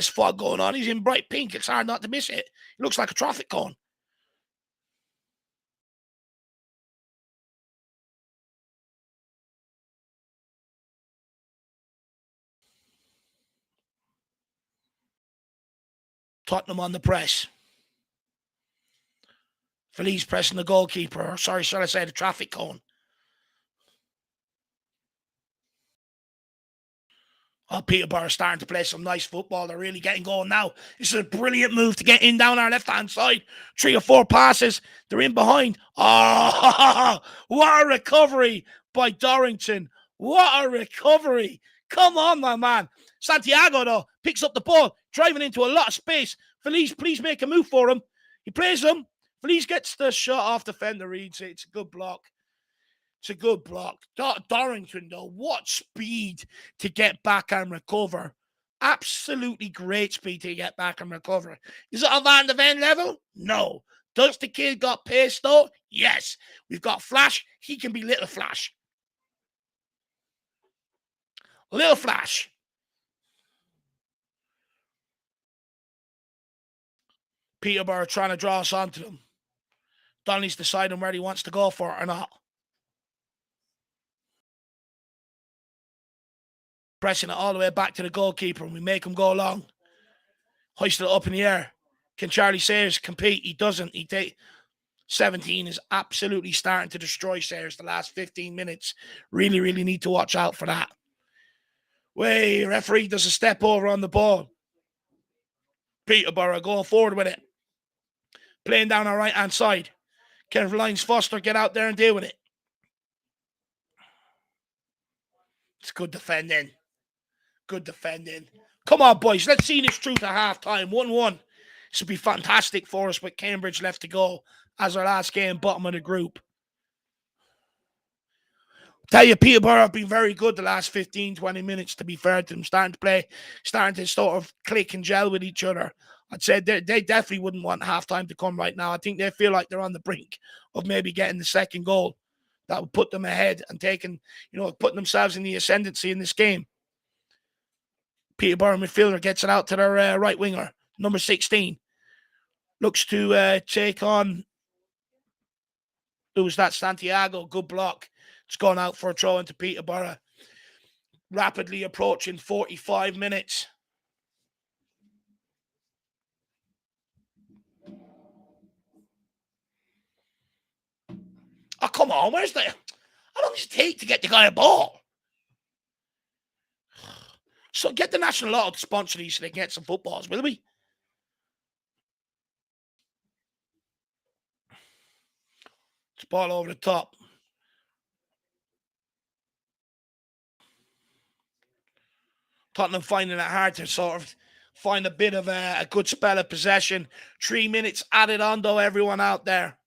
fog going on. He's in bright pink. It's hard not to miss it. It looks like a traffic cone. Tottenham on the press. Felice pressing the goalkeeper. Sorry, should I say the traffic cone? Oh, Peterborough starting to play some nice football. They're really getting going now. This is a brilliant move to get in down our left-hand side. 3 or 4 passes. They're in behind. Oh, what a recovery by Dorrington. What a recovery. Come on, my man. Santiago, though, picks up the ball, driving into a lot of space. Felice, please make a move for him. He plays him. Felice gets the shot off the fender. Reads it. It's a good block. It's a good block. Dorrington, though, what speed to get back and recover. Absolutely great speed to get back and recover. Is it on Van de Ven level? No. Does the kid got pace, though? Yes. We've got Flash. He can be Little Flash. Little Flash. Peterborough trying to draw us onto them. Donnelly's deciding where he wants to go for it or not. Pressing it all the way back to the goalkeeper, and we make him go long. Hoisted it up in the air. Can Charlie Sayers compete? He doesn't. 17 is absolutely starting to destroy Sayers the last 15 minutes. Really, really need to watch out for that. Referee does a step over on the ball. Peterborough going forward with it. Playing down our right-hand side. Can Lyons Foster get out there and deal with it? It's good defending. Good defending. Come on, boys. Let's see this through to half-time. 1-1. This would be fantastic for us with Cambridge left to go as our last game, bottom of the group. Tell you, Peterborough have been very good the last 15, 20 minutes, to be fair to them. Starting to sort of click and gel with each other. I'd say they definitely wouldn't want halftime to come right now. I think they feel like they're on the brink of maybe getting the second goal. That would put them ahead and putting themselves in the ascendancy in this game. Peterborough midfielder gets it out to their right winger, number 16. Looks to take on, who's that? Santiago. Good block. It's gone out for a throw into Peterborough. Rapidly approaching 45 minutes. Oh, come on. How long does it take to get the guy a ball? So get the National Lotto to sponsor these so they can get some footballs, will we? It's ball over the top. Tottenham finding it hard to sort of find a bit of a good spell of possession. 3 minutes added on, though, everyone out there.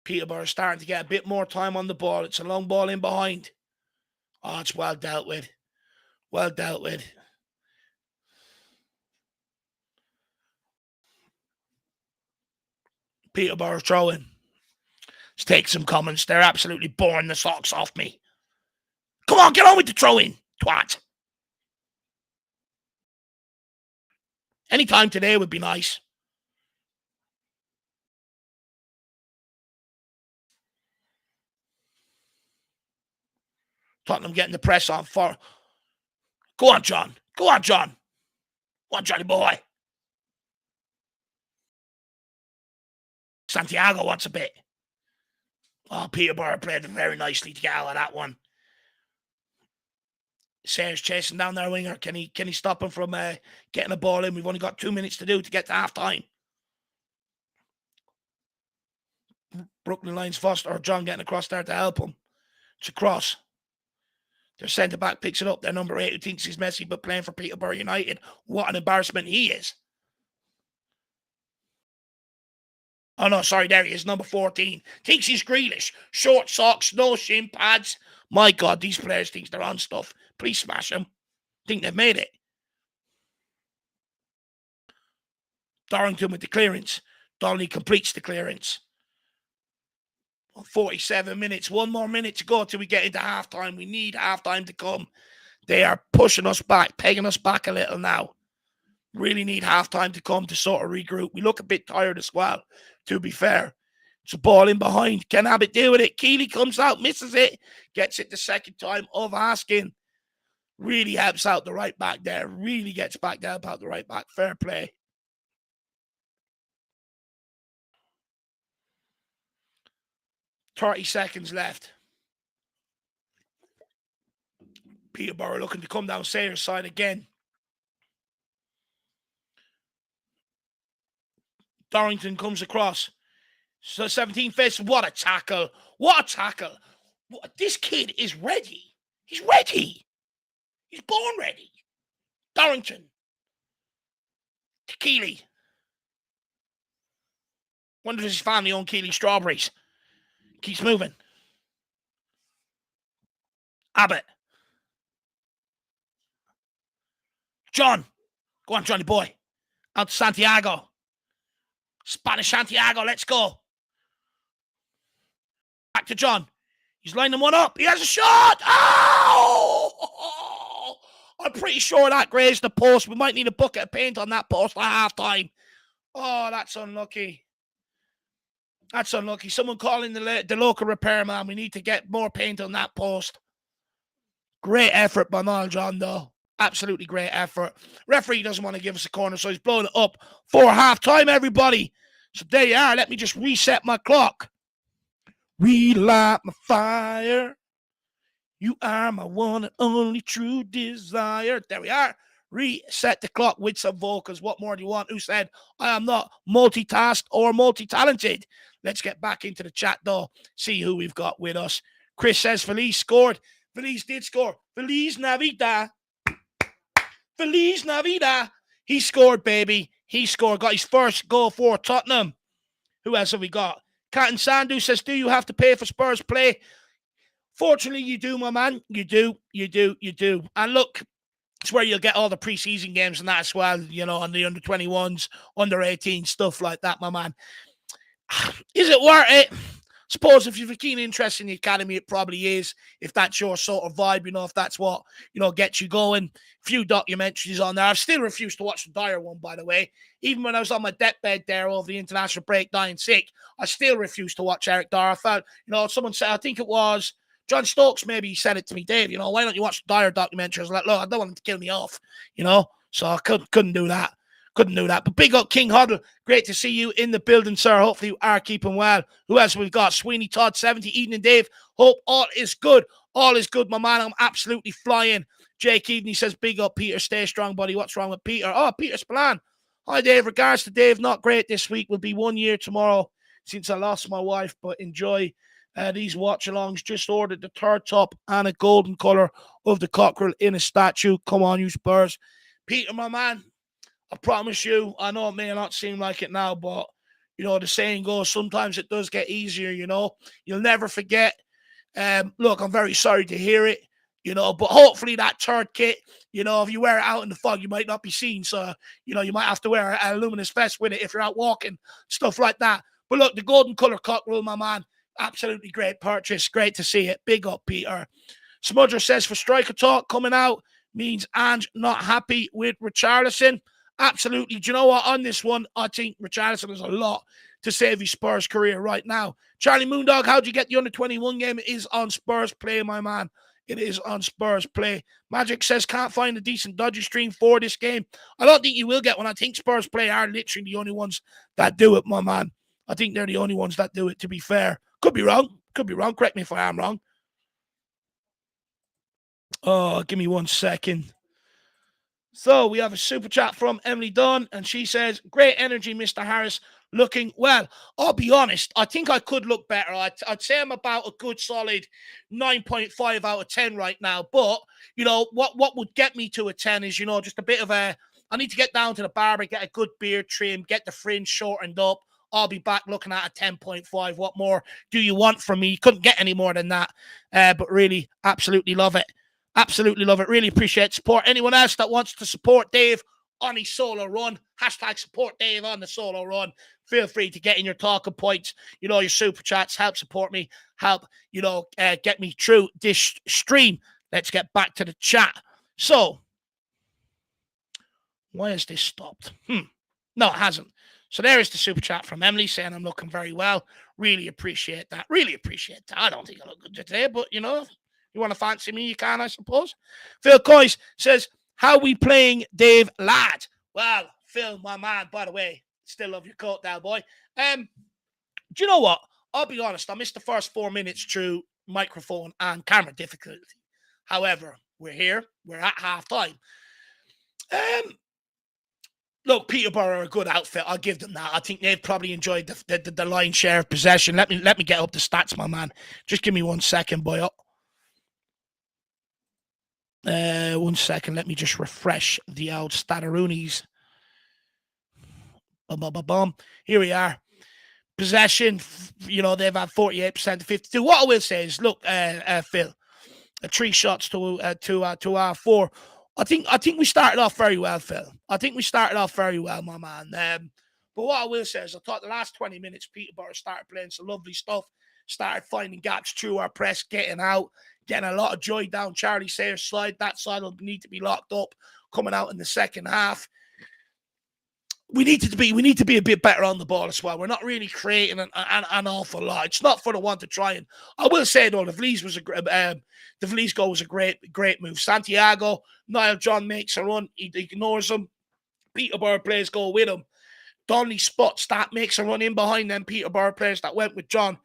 Peterborough starting to get a bit more time on the ball. It's a long ball in behind. Oh, it's well dealt with. Well dealt with. Peterborough throwing. Let's take some comments. They're absolutely boring the socks off me. Come on, get on with the throw-in, twat. Any time today would be nice. Tottenham getting the press on for. Go on, John. Go on, John. Go on, Johnny boy. Santiago wants a bit. Oh, Peterborough played very nicely to get out of that one. Sayers chasing down their winger. Can he stop him from getting the ball in? We've only got 2 minutes to do to get to half time. Brooklyn Lions Foster or John getting across there to help him. It's a cross. Their centre back picks it up. Their number 8 who thinks he's Messi but playing for Peterborough United. What an embarrassment he is. Oh no, sorry, there he is, number 14. Thinks he's Grealish. Short socks, no shin pads. My God, these players think they're on stuff. Please smash them. Think they've made it. Dorrington with the clearance. Donnelly completes the clearance. 47 minutes. 1 more minute to go till we get into halftime. We need halftime to come. They are pushing us back, pegging us back a little now. Really need halftime to come to sort of regroup. We look a bit tired as well, to be fair. It's a ball in behind. Can Abbott deal with it? Keeley comes out, misses it, gets it the second time of asking. Really helps out the right back there. Really gets back there about the right back. Fair play. .30 seconds left. Peterborough looking to come down Sayers' side again. Dorrington comes across. So 17 face. What a tackle. What a tackle. This kid is ready. He's ready. He's born ready. Dorrington. To Keeley. Wonder if his family own Keeley strawberries. Keeps moving. Abbott. John. Go on, Johnny boy. Out to Santiago. Spanish Santiago, let's go. Back to John. He's lining one up. He has a shot. Oh! I'm pretty sure that grazed the post. We might need a bucket of paint on that post at half-time. Oh, that's unlucky. That's unlucky. Someone calling the local repairman. We need to get more paint on that post. Great effort by Niall John, though. Absolutely great effort. Referee doesn't want to give us a corner, so he's blowing it up for half-time, everybody. So there you are. Let me just reset my clock. Relight my fire. You are my one and only true desire. There we are. Reset the clock with some vocals. What more do you want? Who said I am not multitasked or multi-talented? Let's get back into the chat, though. See who we've got with us. Chris says Feliz scored. Feliz did score. Feliz Navidad. Feliz Navidad. He scored, baby. He scored. Got his first goal for Tottenham. Who else have we got? Captain Sandu says, do you have to pay for Spurs play? Fortunately, you do, my man. You do. And look, it's where you'll get all the preseason games and that as well, you know, on the under-21s, under-18, stuff like that, my man. Is it worth it? Suppose if you've a keen interest in the academy, it probably is. If that's your sort of vibe, you know, if that's what, you know, gets you going. Few documentaries on there. I've still refused to watch the Dyer one, by the way. Even when I was on my deathbed there over the international break, dying sick, I still refused to watch Eric Dyer. I felt, you know, someone said, I think it was John Stokes, maybe he said it to me, Dave, you know, why don't you watch the Dyer documentary? I was like, look, I don't want him to kill me off, you know, so I couldn't do that. But big up King Huddle. Great to see you in the building, sir. Hopefully you are keeping well. Who else we've got? Sweeney Todd, 70. Evening, Dave. Hope all is good. All is good, my man. I'm absolutely flying. Jake Eden, he says, big up, Peter. Stay strong, buddy. What's wrong with Peter? Oh, Peter Spillane. Hi, Dave. Regards to Dave. Not great this week. Will be 1 year tomorrow since I lost my wife, but enjoy These watch-alongs just ordered the third top and a golden colour of the cockerel in a statue. Come on, you Spurs. Peter, my man, I promise you, I know it may not seem like it now, but, the saying goes, sometimes it does get easier, You'll never forget. Look, I'm very sorry to hear it, but hopefully that third kit, if you wear it out in the fog, you might not be seen. So, you might have to wear a luminous vest with it if you're out walking, stuff like that. But look, the golden colour cockerel, my man, absolutely great purchase. Great to see it. Big up, Peter. Smudger says for striker talk coming out means Ange not happy with Richarlison. Absolutely. Do you know what? On this one, I think Richarlison has a lot to save his Spurs career right now. Charlie Moondog, how'd you get the under-21 game? It is on Spurs Play, my man. It is on Spurs Play. Magic says can't find a decent dodgy stream for this game. I don't think you will get one. I think Spurs Play are literally the only ones that do it, my man. I think they're the only ones that do it, to be fair. Could be wrong. Could be wrong. Correct me if I am wrong. Oh, give me 1 second. So we have a super chat from Emily Dunn, and she says, great energy, Mr. Harris. Looking well. I'll be honest, I think I could look better. I'd say I'm about a good solid 9.5 out of 10 right now. But, what would get me to a 10 is, just a bit of I need to get down to the barber, get a good beard trim, get the fringe shortened up. I'll be back looking at a 10.5. What more do you want from me? Couldn't get any more than that. But really, absolutely love it. Absolutely love it. Really appreciate support. Anyone else that wants to support Dave on his solo run, hashtag support Dave on the solo run. Feel free to get in your talking points, your super chats, help support me, help, get me through this stream. Let's get back to the chat. So, why has this stopped? No, it hasn't. So there is the super chat from Emily saying I'm looking very well. Really appreciate that. Really appreciate that. I don't think I look good today, but, you want to fancy me, you can, I suppose. Phil Coyce says, how we playing Dave Ladd? Well, Phil, my man, by the way, still love your coat there, boy. Do you know what? I'll be honest, I missed the first 4 minutes through microphone and camera difficulty. However, we're here. We're at half-time. Look, Peterborough are a good outfit. I'll give them that. I think they've probably enjoyed the lion's share of possession. Let me get up the stats, my man. Just give me 1 second, boy. 1 second. Let me just refresh the old Stataroonies. Here we are. Possession, they've had 48% to 52. What I will say is, look, Phil, 3 shots to our 4. I think we started off very well, Phil. I think we started off very well, my man. But what I will say is I thought the last 20 minutes, Peterborough started playing some lovely stuff, started finding gaps through our press, getting out, getting a lot of joy down Charlie Sayers' side. That side will need to be locked up coming out in the second half. We need to be a bit better on the ball as well. We're not really creating an awful lot. It's not for the one to try. And I will say though, the Vlies goal was a great move. Santiago, Niall John makes a run, he ignores him. Peterborough players go with him. Donnelly spots that, makes a run in behind them. Peterborough players that went with John,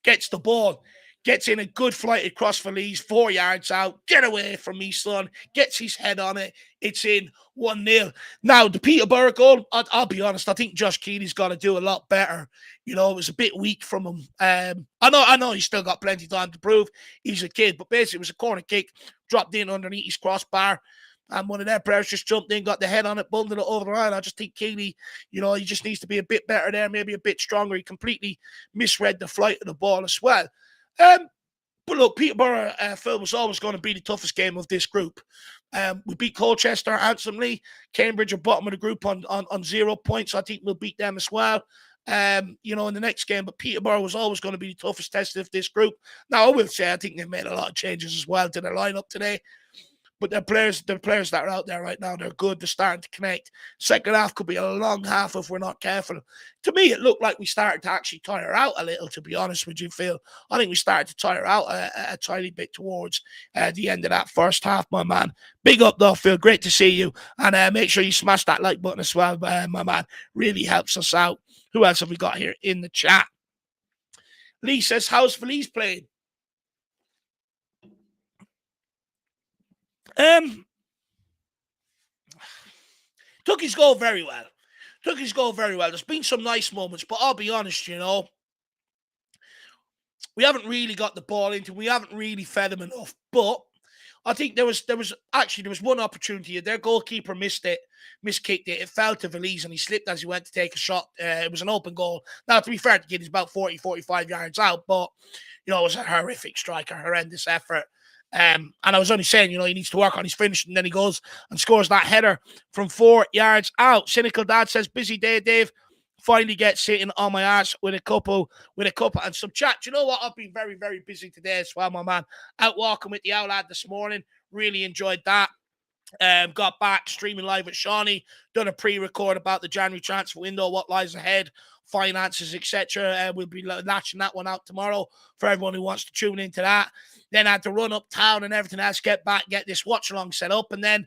gets the ball, gets in a good flight across Vlies, 4 yards out. Get away from me, son. Gets his head on it. It's in 1-0. Now, the Peterborough goal, I'll be honest, I think Josh Keely's got to do a lot better. It was a bit weak from him. I know he's still got plenty of time to prove he's a kid, but basically it was a corner kick, dropped in underneath his crossbar, and one of their players just jumped in, got the head on it, bundled it over the line. I just think Keely, he just needs to be a bit better there, maybe a bit stronger. He completely misread the flight of the ball as well. But look, Peterborough, Phil, was always going to be the toughest game of this group. We beat Colchester handsomely. Cambridge are bottom of the group on 0 points. I think we'll beat them as well, in the next game. But Peterborough was always going to be the toughest test of this group. Now, I will say, I think they've made a lot of changes as well to their lineup today. But the players that are out there right now, they're good. They're starting to connect. Second half could be a long half if we're not careful. To me, it looked like we started to actually tire out a little, to be honest with you, Phil. I think we started to tire out a tiny bit towards the end of that first half, my man. Big up, though, Phil. Great to see you. And make sure you smash that like button as well, my man. Really helps us out. Who else have we got here in the chat? Lee says, how's Felice playing? Took his goal very well. There's been some nice moments, but I'll be honest, we haven't really got the ball into him. We haven't really fed him enough. But I think there was one opportunity. Their goalkeeper miskicked it. It fell to Valise and he slipped as he went to take a shot. It was an open goal. Now, to be fair to kid, he's about 40, 45 yards out, but it was a horrific strike, a horrendous effort. And I was only saying, he needs to work on his finish, and then he goes and scores that header from 4 yards out. Cynical Dad says, busy day, Dave. Finally get sitting on my ass with a couple and some chat. Do you know what? I've been very, very busy today as well, my man. Out walking with the owl lad this morning. Really enjoyed that. Got back streaming live with Shawnee. Done a pre-record about the January transfer window, what lies ahead, finances, etc. We'll be latching that one out tomorrow for everyone who wants to tune into that. Then I had to run uptown and everything else, get back, get this watch-along set up, and then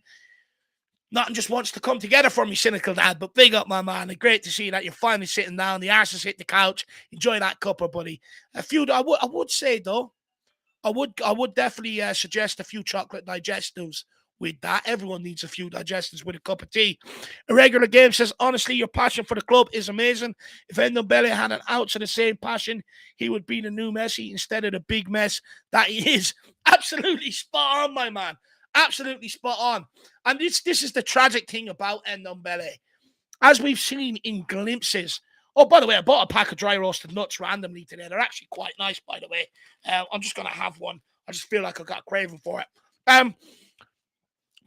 nothing just wants to come together for me, Cynical Dad. But big up, my man. And great to see that you're finally sitting down. The arse has hit the couch. Enjoy that cuppa, buddy. I would say though, I would definitely suggest a few chocolate digestives with that. Everyone needs a few digestives with a cup of tea. Irregular Game says, honestly, your passion for the club is amazing. If Ndombele had an ounce of the same passion, he would be the new Messi instead of the big mess that he is. Absolutely spot on, my man. Absolutely spot on. And this is the tragic thing about Ndombele. As we've seen in glimpses. Oh, by the way, I bought a pack of dry roasted nuts randomly today. They're actually quite nice, by the way. I'm just going to have one. I just feel like I've got a craving for it.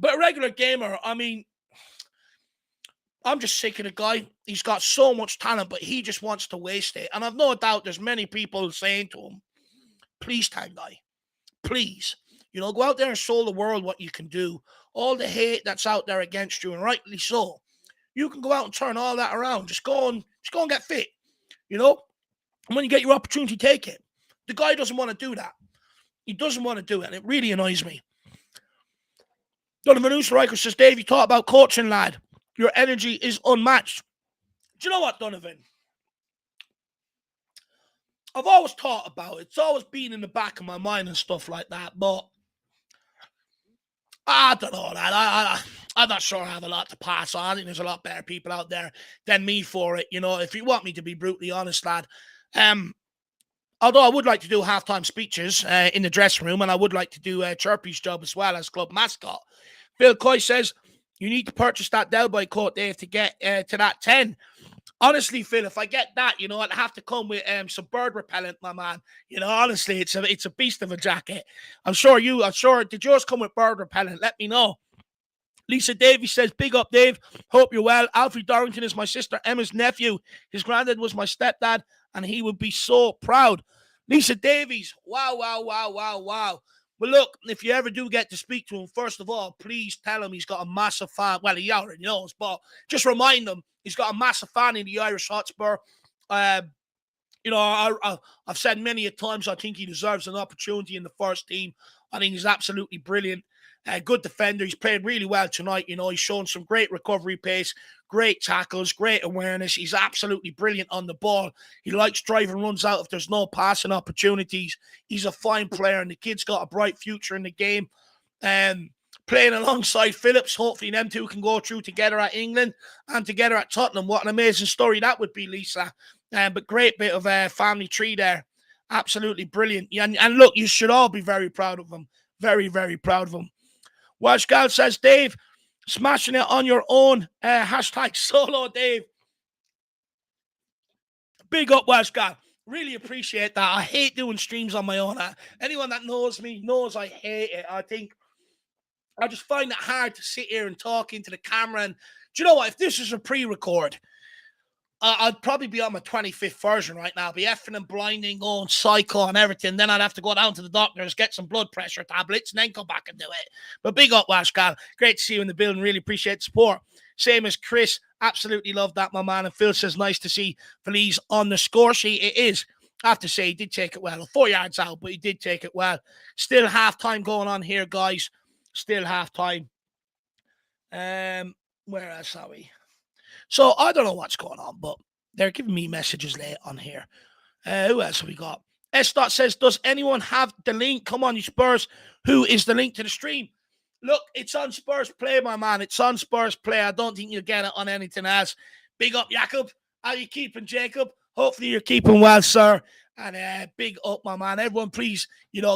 But a regular gamer, I mean, I'm just sick of the guy. He's got so much talent, but he just wants to waste it. And I've no doubt there's many people saying to him, please, Tanguy, please. Go out there and show the world what you can do. All the hate that's out there against you, and rightly so. You can go out and turn all that around. Just go and get fit. And when you get your opportunity, take it. The guy doesn't want to do that. He doesn't want to do it, and it really annoys me. Donovan Oosterreicher says, Dave, you talk about coaching, lad. Your energy is unmatched. Do you know what, Donovan? I've always thought about it. It's always been in the back of my mind and stuff like that, but I don't know, lad. I'm not sure I have a lot to pass on. I think there's a lot better people out there than me for it. If you want me to be brutally honest, lad. Although I would like to do halftime speeches in the dressing room, and I would like to do Chirpy's job as well as club mascot. Phil Coy says, you need to purchase that Delboy coat, Dave, to get to that 10. Honestly, Phil, if I get that, I'd have to come with some bird repellent, my man. Honestly, it's a beast of a jacket. I'm sure, did yours come with bird repellent? Let me know. Lisa Davies says, big up, Dave. Hope you're well. Alfie Dorrington is my sister Emma's nephew. His granddad was my stepdad, and he would be so proud. Lisa Davies, wow. Well, look, if you ever do get to speak to him, first of all, please tell him he's got a massive fan. Well, he already knows, but just remind him he's got a massive fan in the Irish Hotspur. I've said many a times I think he deserves an opportunity in the first team. I think he's absolutely brilliant. Good defender. He's played really well tonight. He's shown some great recovery pace, great tackles, great awareness. He's absolutely brilliant on the ball. He likes driving runs out if there's no passing opportunities. He's a fine player, and the kid's got a bright future in the game. Playing alongside Phillips, hopefully them two can go through together at England and together at Tottenham. What an amazing story that would be, Lisa. But great bit of a family tree there. Absolutely brilliant. And look, you should all be very proud of him. Very, very proud of him. Welsh Gal says, Dave, smashing it on your own. Hashtag solo Dave. Big up, Welsh Gal. Really appreciate that. I hate doing streams on my own. Anyone that knows me knows I hate it. I just find it hard to sit here and talk into the camera. And do you know what? If this is a pre-record, I'd probably be on my 25th version right now. I'd be effing and blinding, going psycho and everything. Then I'd have to go down to the doctors, get some blood pressure tablets, and then come back and do it. But big up, Welsh Gal. Great to see you in the building. Really appreciate the support. Same as Chris. Absolutely love that, my man. And Phil says, nice to see Feliz on the score sheet. It is. I have to say, he did take it well. 4 yards out, but he did take it well. Still half-time going on here, guys. Still half-time. Where else are we? So I don't know what's going on, but they're giving me messages late on here. Who else have we got? S. says, does anyone have the link? Come on, you Spurs. Who is the link to the stream? Look, it's on Spurs Play, my man. It's on Spurs Play. I don't think you'll get it on anything else. Big up, Jacob. How you keeping, Jacob? Hopefully you're keeping well, sir. And big up, my man. Everyone, please,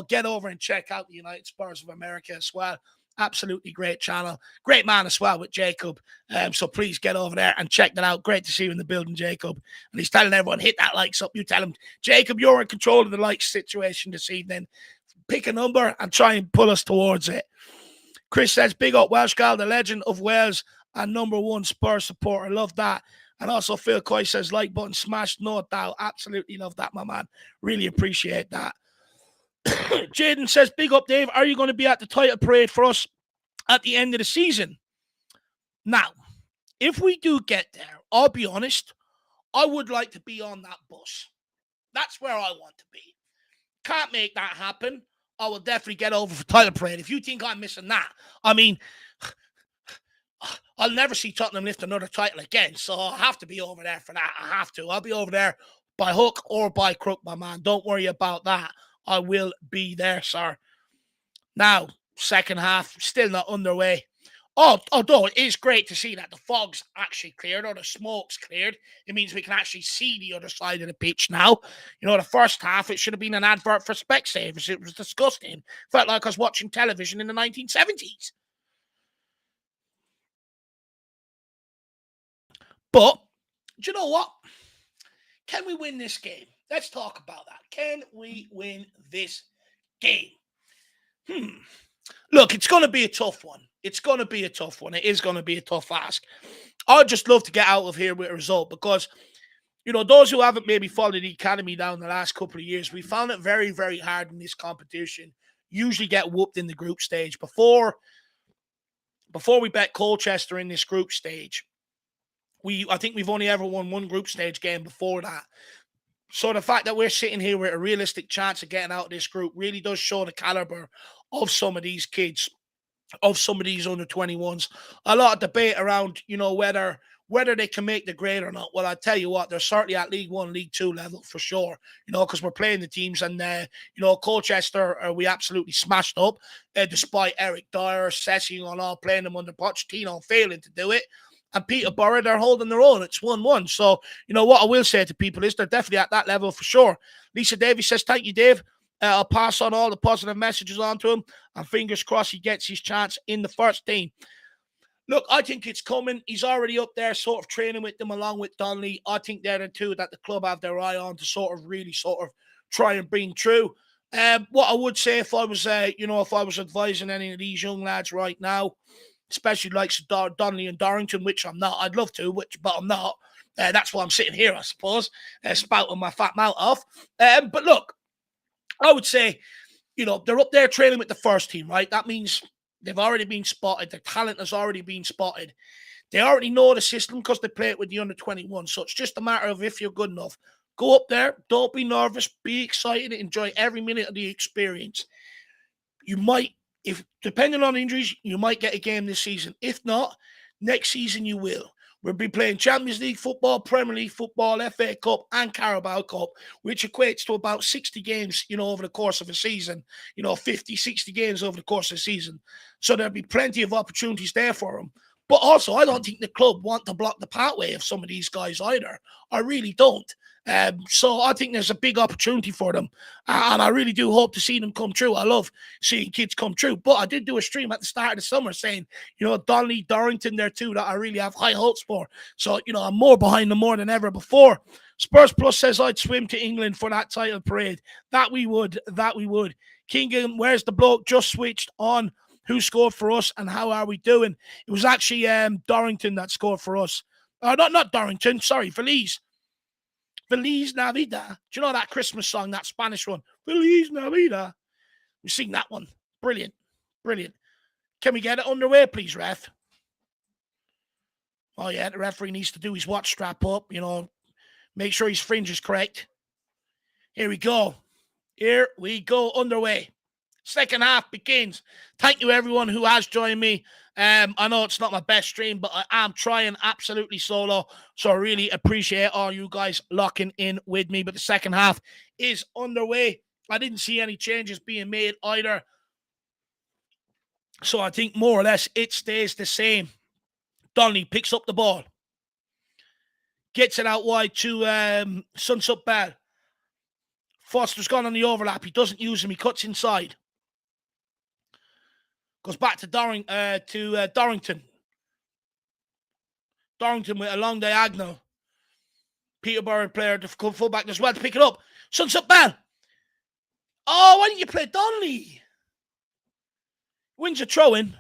get over and check out the United Spurs of America as well. Absolutely great channel. Great man as well with Jacob. So please get over there and check that out. Great to see you in the building, Jacob. And he's telling everyone, hit that likes up. You tell him, Jacob, you're in control of the likes situation this evening. Pick a number and try and pull us towards it. Chris says, big up Welsh Gal, the legend of Wales and #1 Spurs supporter. Love that. And also Phil Coy says, like button smashed, no doubt. Absolutely love that, my man. Really appreciate that. Jaden says, big up, Dave. Are you going to be at the title parade for us at the end of the season? Now, if we do get there, I'll be honest, I would like to be on that bus. That's where I want to be. Can't make that happen. I will definitely get over for title parade. If you think I'm missing that, I mean, I'll never see Tottenham lift another title again, so I'll have to be over there for that. I have to. I'll be over there by hook or by crook, my man. Don't worry about that. I will be there, sir. Now, second half, still not underway. Although it is great to see that the fog's actually cleared or the smoke's cleared. It means we can actually see the other side of the pitch now. The first half, it should have been an advert for Specsavers. It was disgusting. Felt like I was watching television in the 1970s. But, do you know what? Can we win this game? Let's talk about that. Can we win this game? Look, it's going to be a tough one. It's going to be a tough one. It is going to be a tough ask. I'd just love to get out of here with a result because, those who haven't maybe followed the academy down the last couple of years, we found it very, very hard in this competition. Usually get whooped in the group stage. Before we bet Colchester in this group stage, I think we've only ever won one group stage game before that. So the fact that we're sitting here with a realistic chance of getting out of this group really does show the caliber of some of these kids, of some of these under-21s. A lot of debate around, whether they can make the grade or not. Well, I tell you what, they're certainly at League 1, League 2 level for sure, because we're playing the teams. And, Colchester, we absolutely smashed up, despite Eric Dyer, Sessi and all playing them under Pochettino, failing to do it. And Peterborough, they're holding their own. It's 1-1. So, what I will say to people is they're definitely at that level for sure. Lisa Davies says, thank you, Dave. I'll pass on all the positive messages on to him. And fingers crossed he gets his chance in the first team. Look, I think it's coming. He's already up there sort of training with them along with Donnelly. I think they're the two that the club have their eye on to sort of try and bring through. What I would say if I was, if I was advising any of these young lads right now, especially like Donnelly and Dorrington, which I'm not. I'd love to, but I'm not. That's why I'm sitting here, I suppose, spouting my fat mouth off. But look, I would say, they're up there training with the first team, right? That means they've already been spotted. Their talent has already been spotted. They already know the system because they play it with the under-21. So it's just a matter of if you're good enough. Go up there. Don't be nervous. Be excited. Enjoy every minute of the experience. You might, depending on injuries, you might get a game this season. If not, next season you will. We'll be playing Champions League football, Premier League football, FA Cup, and Carabao Cup, which equates to about 60 games, over the course of a season. 50, 60 games over the course of a season. So there'll be plenty of opportunities there for them. But also, I don't think the club want to block the pathway of some of these guys either. I really don't. So I think there's a big opportunity for them. And I really do hope to see them come true. I love seeing kids come true. But I did do a stream at the start of the summer saying, Donnelly, Dorrington, there too, that I really have high hopes for. So, I'm more behind them more than ever before. Spurs Plus says I'd swim to England for that title parade. That we would. Kingham, where's the bloke just switched on? Who scored for us and how are we doing? It was actually Dorrington that scored for us. Not Dorrington, sorry, Feliz. Feliz Navidad. Do you know that Christmas song, that Spanish one? Feliz Navidad. We sing that one. Brilliant. Can we get it underway, please, ref? Oh, yeah, the referee needs to do his watch strap up, make sure his fringe is correct. Here we go. Underway. Second half begins. Thank you, everyone who has joined me. I know it's not my best stream, but I am trying absolutely solo. So I really appreciate all you guys locking in with me. But the second half is underway. I didn't see any changes being made either. So I think more or less it stays the same. Donnelly picks up the ball. Gets it out wide to Sunsup Bell. Foster's gone on the overlap. He doesn't use him. He cuts inside. Goes back to Dorrington. Dorrington with a long diagonal. Peterborough player, the fullback as well to pick it up. Sunset Bell. Oh, why didn't you play Donnelly? Wins a throw-in.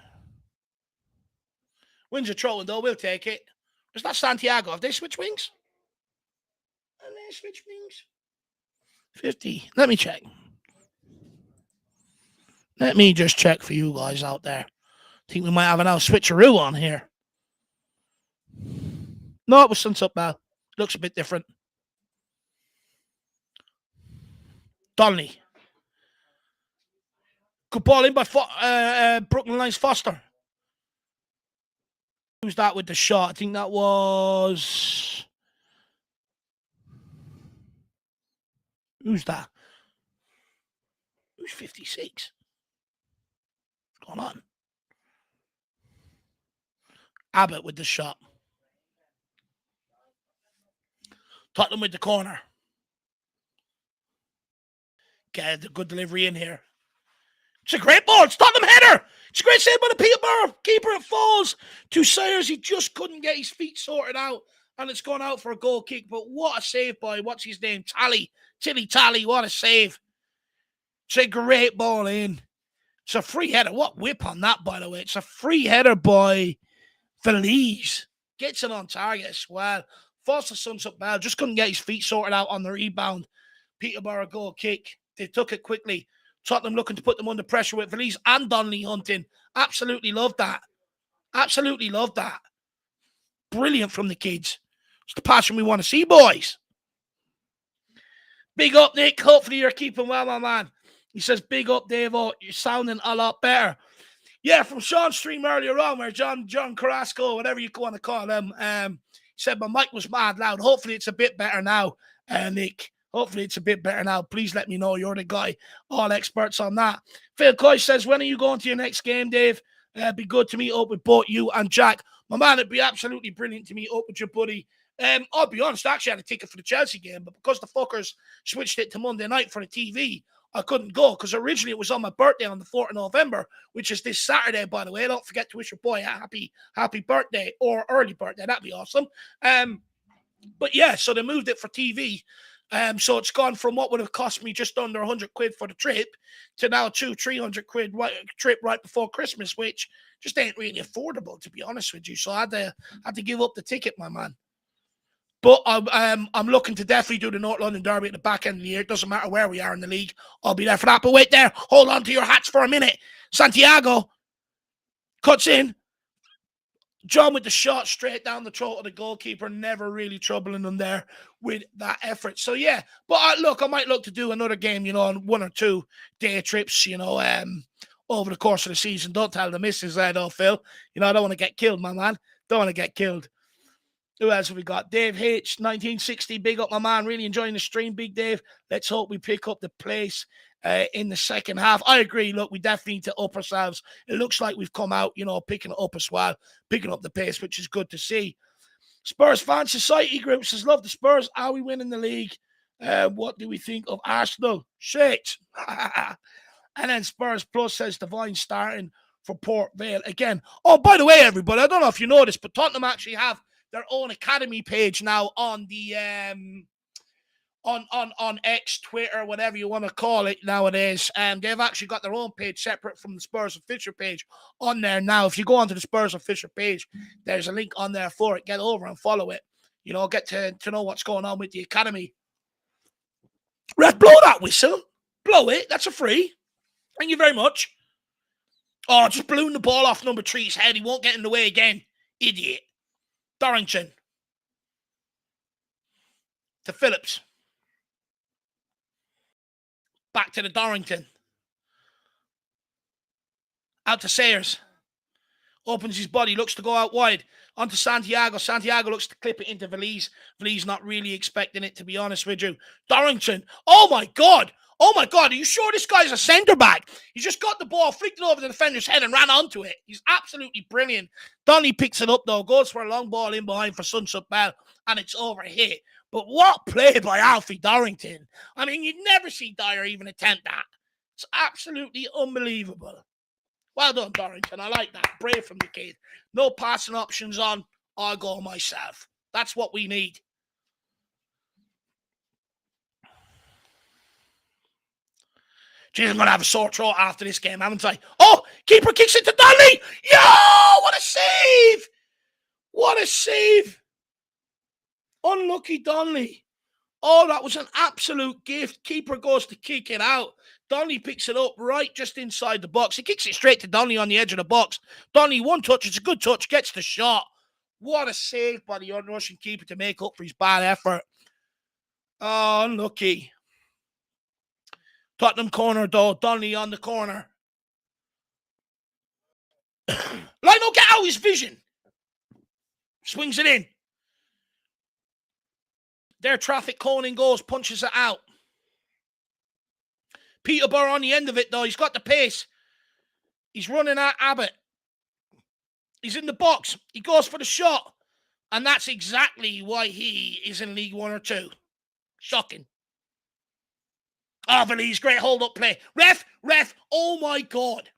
Wins a throw-in, though. We'll take it. Is that Santiago? Have they switched wings? Have they switched wings? 50. Let me check. Let me just check for you guys out there. I think we might have an out switcheroo on here. No, it was Sunset Bell. Looks a bit different. Donnelly. Good ball in by Brooklyn Lions Foster. Who's that with the shot? I think that was... Who's that? Who's 56? What's going on? Abbott with the shot. Tottenham with the corner. Get the good delivery in here. It's a great ball. It's Tottenham header. It's a great save by the Peterborough keeper. It falls to Sayers. He just couldn't get his feet sorted out, and it's gone out for a goal kick. But what a save by, what's his name? Tilly Tally. What a save. It's a great ball in. It's a free header. What whip on that, by the way. It's a free header by Feliz. Gets it on target as well. Foster Sunset Bell just couldn't get his feet sorted out on the rebound. Peterborough goal kick. They took it quickly. Tottenham looking to put them under pressure with Feliz and Donnelly hunting. Absolutely love that. Absolutely love that. Brilliant from the kids. It's the passion we want to see, boys. Big up, Nick. Hopefully you're keeping well, my man. He says, big up, Dave. Oh, you're sounding a lot better. Yeah, from Sean's stream earlier on, where John Carrasco, whatever you want to call him, said my mic was mad loud. Hopefully it's a bit better now, Nick. Hopefully it's a bit better now. Please let me know. You're the guy. All experts on that. Phil Coy says, when are you going to your next game, Dave? It'd be good to meet up with both you and Jack. My man, it'd be absolutely brilliant to meet up with your buddy. I'll be honest, I actually had a ticket for the Chelsea game, but because the fuckers switched it to Monday night for the TV, I couldn't go because originally it was on my birthday on the 4th of November, which is this Saturday, by the way. Don't forget to wish your boy a happy birthday or early birthday. That'd be awesome. But yeah, so they moved it for TV. So it's gone from what would have cost me just under 100 quid for the trip to now 300 quid trip right before Christmas, which just ain't really affordable, to be honest with you. So I had to give up the ticket, my man. But I'm looking to definitely do the North London Derby at the back end of the year. It doesn't matter where we are in the league. I'll be there for that. But wait there. Hold on to your hats for a minute. Santiago cuts in. John with the shot straight down the throat of the goalkeeper, never really troubling them there with that effort. So, yeah. But I might look to do another game, on 1 or 2 day trips, over the course of the season. Don't tell the missus that, though, Phil. I don't want to get killed, my man. Don't want to get killed. Who else have we got? Dave H, 1960. Big up, my man. Really enjoying the stream, Big Dave. Let's hope we pick up the place in the second half. I agree. Look, we definitely need to up ourselves. It looks like we've come out, picking it up as well, picking up the pace, which is good to see. Spurs Fan Society Group says, love the Spurs. Are we winning the league? What do we think of Arsenal? Shit. And then Spurs Plus says, Divine starting for Port Vale again. Oh, by the way, everybody, I don't know if you know this, but Tottenham actually have their own academy page now on the on X, Twitter, whatever you want to call it nowadays. They've actually got their own page separate from the Spurs official page on there now. If you go onto the Spurs official page, there's a link on there for it. Get over and follow it. Get to know what's going on with the academy. Red, blow that whistle. Blow it. That's a free. Thank you very much. Oh, just balloon the ball off number 3's head. He won't get in the way again. Idiot. Dorrington. To Phillips. Back to the Dorrington. Out to Sayers. Opens his body. Looks to go out wide. Onto Santiago. Santiago looks to clip it into Feliz. Feliz not really expecting it, to be honest with you. Dorrington. Oh, my God. Oh, my God. Are you sure this guy's a centre-back? He just got the ball, flicked it over the defender's head and ran onto it. He's absolutely brilliant. Donny picks it up, though. Goes for a long ball in behind for Sunset Bell. And it's overhit But what play by Alfie Dorrington? I mean, you'd never see Dyer even attempt that. It's absolutely unbelievable. Well done, Dorrington. I like that. Brave from the kid. No passing options on. I'll go myself. That's what we need. Jeez, I'm going to have a sore throat after this game, haven't I? Oh, keeper kicks it to Donnelly. Yo, what a save. What a save. Unlucky Donnelly. Oh, that was an absolute gift. Keeper goes to kick it out. Donnelly picks it up right just inside the box. He kicks it straight to Donnelly on the edge of the box. Donnelly, one touch. It's a good touch. Gets the shot. What a save by the Russian keeper to make up for his bad effort. Oh, unlucky. Tottenham corner, though. Donnelly on the corner. Lionel, get out his vision. Swings it in. Their traffic coning goes, punches it out. Peterborough on the end of it, though. He's got the pace. He's running at Abbott. He's in the box. He goes for the shot. And that's exactly why he is in League 1 or 2. Shocking. Valise, great hold-up play. Ref, oh my God.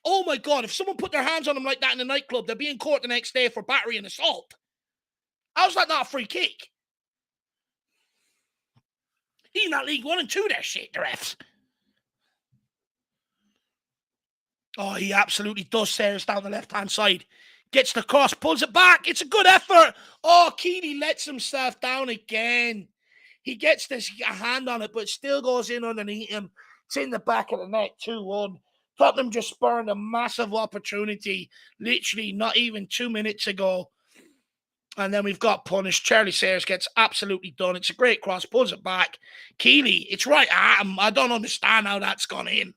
Oh my God, if someone put their hands on him like that in a nightclub, they'll be in court the next day for battery and assault. How's that not a free kick? He's not League 1 and 2, they're shit, the refs. Oh, he absolutely does Sayers down the left-hand side. Gets the cross, pulls it back. It's a good effort. Oh, Keeley lets himself down again. He gets this hand on it, but it still goes in underneath him. It's in the back of the net, 2-1. Tottenham just spurned a massive opportunity, literally not even 2 minutes ago. And then we've got punished. Charlie Sayers gets absolutely done. It's a great cross, pulls it back. Keeley, it's right at him. I don't understand how that's gone in.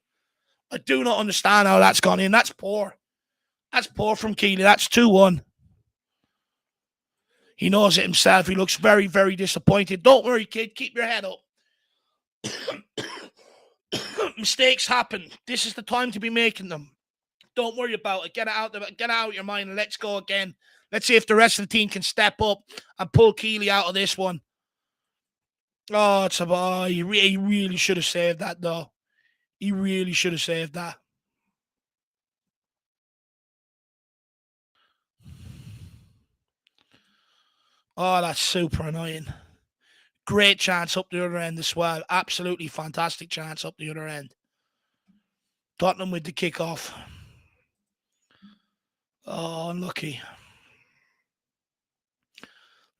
I do not understand how that's gone in. That's poor. That's poor from Keeley. That's 2-1. He knows it himself. He looks very, very disappointed. Don't worry, kid. Keep your head up. Mistakes happen. This is the time to be making them. Don't worry about it. Get it out of your mind and let's go again. Let's see if the rest of the team can step up and pull Keeley out of this one. Oh, it's a ball. He really should have saved that, though. He really should have saved that. Oh, that's super annoying. Great chance up the other end as well. Absolutely fantastic chance up the other end. Tottenham with the kickoff. Oh, unlucky.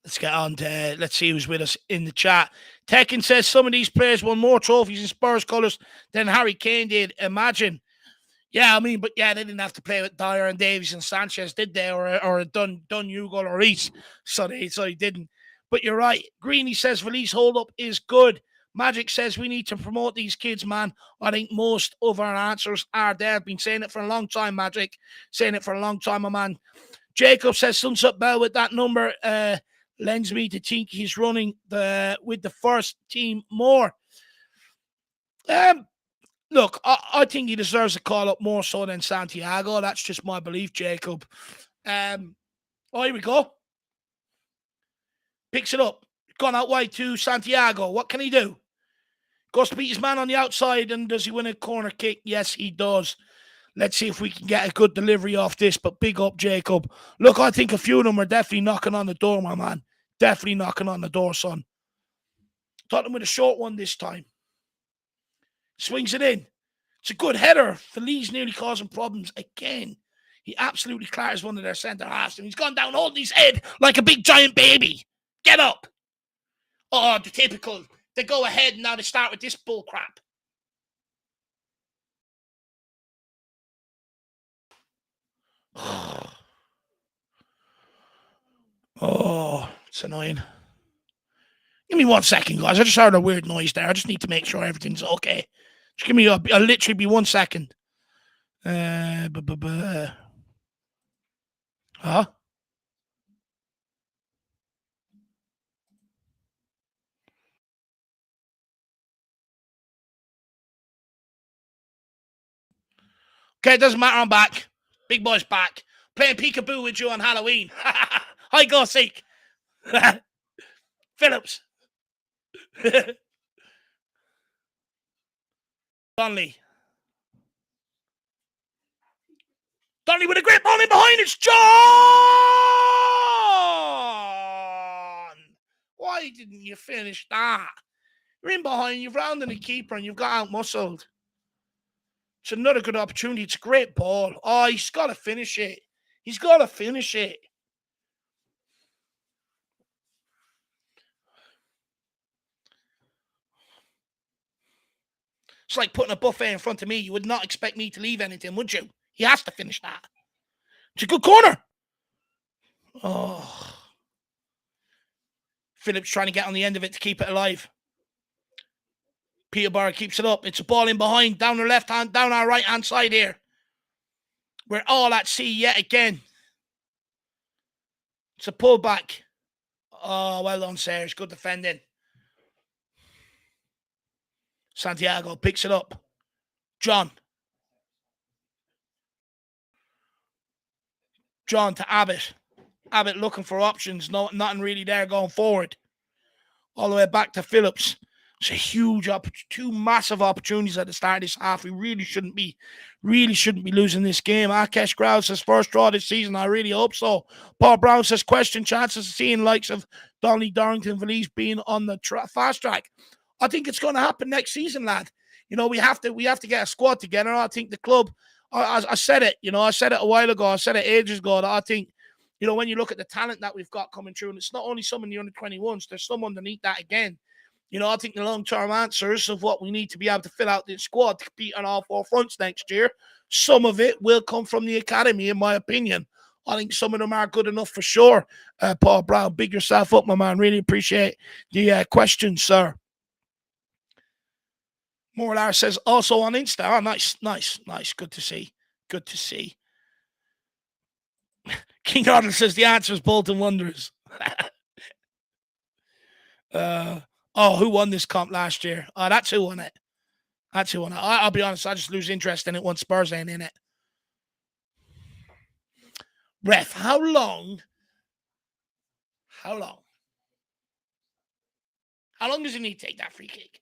Let's get on to, let's see who's with us in the chat. Tekken says some of these players won more trophies in Spurs colours than Harry Kane did. Imagine. Yeah, I mean, but yeah, they didn't have to play with Dyer and Davies and Sanchez, did they? Or done Hugo or Reese. So he didn't. But you're right. Greeny says Valise hold-up is good. Magic says we need to promote these kids, man. I think most of our answers are there. I've been saying it for a long time, Magic. Saying it for a long time, my man. Jacob says Sunset Bell with that number lends me to think he's running with the first team more. Look, I think he deserves a call-up more so than Santiago. That's just my belief, Jacob. Here we go. Picks it up. Gone out wide to Santiago. What can he do? Goes to beat his man on the outside, and does he win a corner kick? Yes, he does. Let's see if we can get a good delivery off this, but big up, Jacob. Look, I think a few of them are definitely knocking on the door, my man. Definitely knocking on the door, son. Tottenham with a short one this time. Swings it in. It's a good header. Feliz nearly causing problems again. He absolutely clatters one of their centre-halves, and he's gone down holding his head like a big giant baby. Get up. Oh, the typical. They go ahead and now they start with this bull crap. Oh, it's annoying. Give me 1 second, guys. I just heard a weird noise there. I just need to make sure everything's okay. Just give me I'll literally be 1 second. Huh? Okay, it doesn't matter. I'm back. Big boy's back. Playing peekaboo with you on Halloween. Hi, go seek. Phillips. Donnelly. Donnelly with a great ball in behind. It's John! Why didn't you finish that? You're in behind, you've rounded the keeper, and you've got out-muscled. It's another good opportunity. It's a great ball. Oh, he's got to finish it. He's got to finish it. It's like putting a buffet in front of me. You would not expect me to leave anything, would you? He has to finish that. It's a good corner. Oh. Phillips trying to get on the end of it to keep it alive. Peterborough keeps it up. It's a ball in behind, down our left hand, down our right hand side here. We're all at sea yet again. It's a pullback. Oh, well done, Sayers. Good defending. Santiago picks it up. John to Abbott. Abbott looking for options. No, nothing really there going forward. All the way back to Phillips. It's a huge two massive opportunities at the start of this half. We really shouldn't be losing this game. Akesh Grouse says first draw this season. I really hope so. Paul Brown says question chances of seeing likes of Donnelly, Dorrington, Valise being on the fast track. I think it's going to happen next season, lad. You know, we have to get a squad together. I think the club. I said it. You know, I said it a while ago. I said it ages ago. That I think, you know, when you look at the talent that we've got coming through, and it's not only some in the under-21s. There's some underneath that again. You know, I think the long-term answers of what we need to be able to fill out the squad to compete on all four fronts next year, some of it will come from the academy, in my opinion. I think some of them are good enough for sure. Paul Brown, big yourself up, my man. Really appreciate the question, sir. Moralar says also on Insta. Oh, nice. Good to see. King Arnold says the answer is Bolton Wanderers. Who won this comp last year? Oh, that's who won it. I'll be honest, I just lose interest in it once Spurs ain't in it. Ref, how long does he need to take that free kick?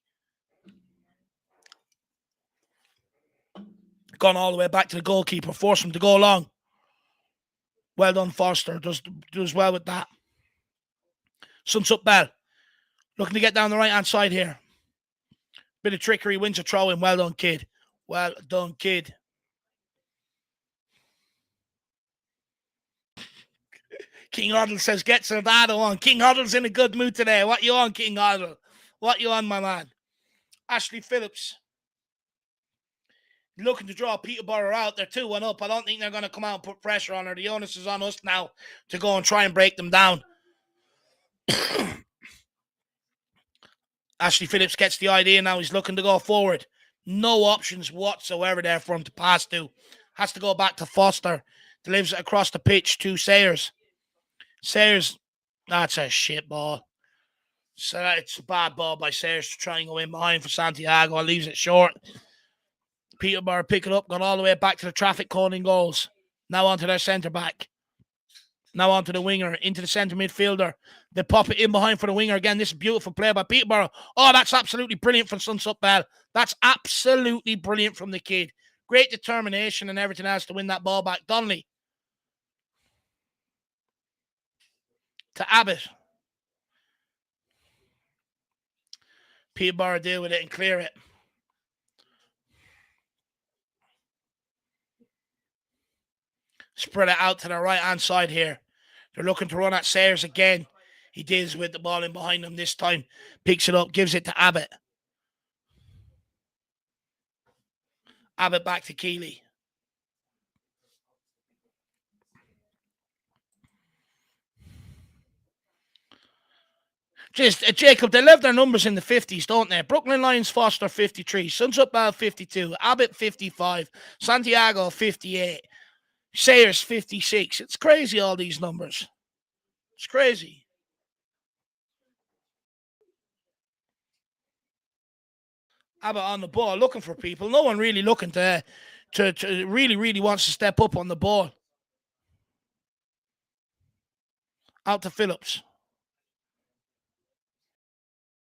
Gone all the way back to the goalkeeper, force him to go long. Well done, Foster. Does well with that. Sunsup Bell. Looking to get down the right-hand side here. Bit of trickery, wins a throw-in. Well done, kid. King Hoddle says, get Soldado on. King Hoddle's in a good mood today. What you on, King Hoddle? What you on, my man? Ashley Phillips. Looking to draw Peterborough out. They're 2-1 up. I don't think they're going to come out and put pressure on her. The onus is on us now to go and try and break them down. Ashley Phillips gets the idea now. He's looking to go forward. No options whatsoever there for him to pass to. Has to go back to Foster. Delivers it across the pitch to Sayers. That's a shit ball. So it's a bad ball by Sayers to try and go in behind for Santiago. Leaves it short. Peterborough pick it up, gone all the way back to the traffic calling goals. Now onto their centre back. Now onto the winger, into the centre midfielder. They pop it in behind for the winger again. This is beautiful play by Peterborough. Oh, that's absolutely brilliant from Sunsup Bell. That's absolutely brilliant from the kid. Great determination and everything else to win that ball back. Donnelly. To Abbott. Peterborough deal with it and clear it. Spread it out to the right-hand side here. They're looking to run at Sayers again. He deals with the ball in behind him this time. Picks it up, gives it to Abbott. Abbott back to Keeley. Jacob, they left their numbers in the 50s, don't they? Brooklyn Lions Foster 53, Sunsup Bell 52, Abbott 55, Santiago 58, Sayers 56. It's crazy, all these numbers. It's crazy. Abbott on the ball, looking for people. No one really looking to really wants to step up on the ball. Out to Phillips.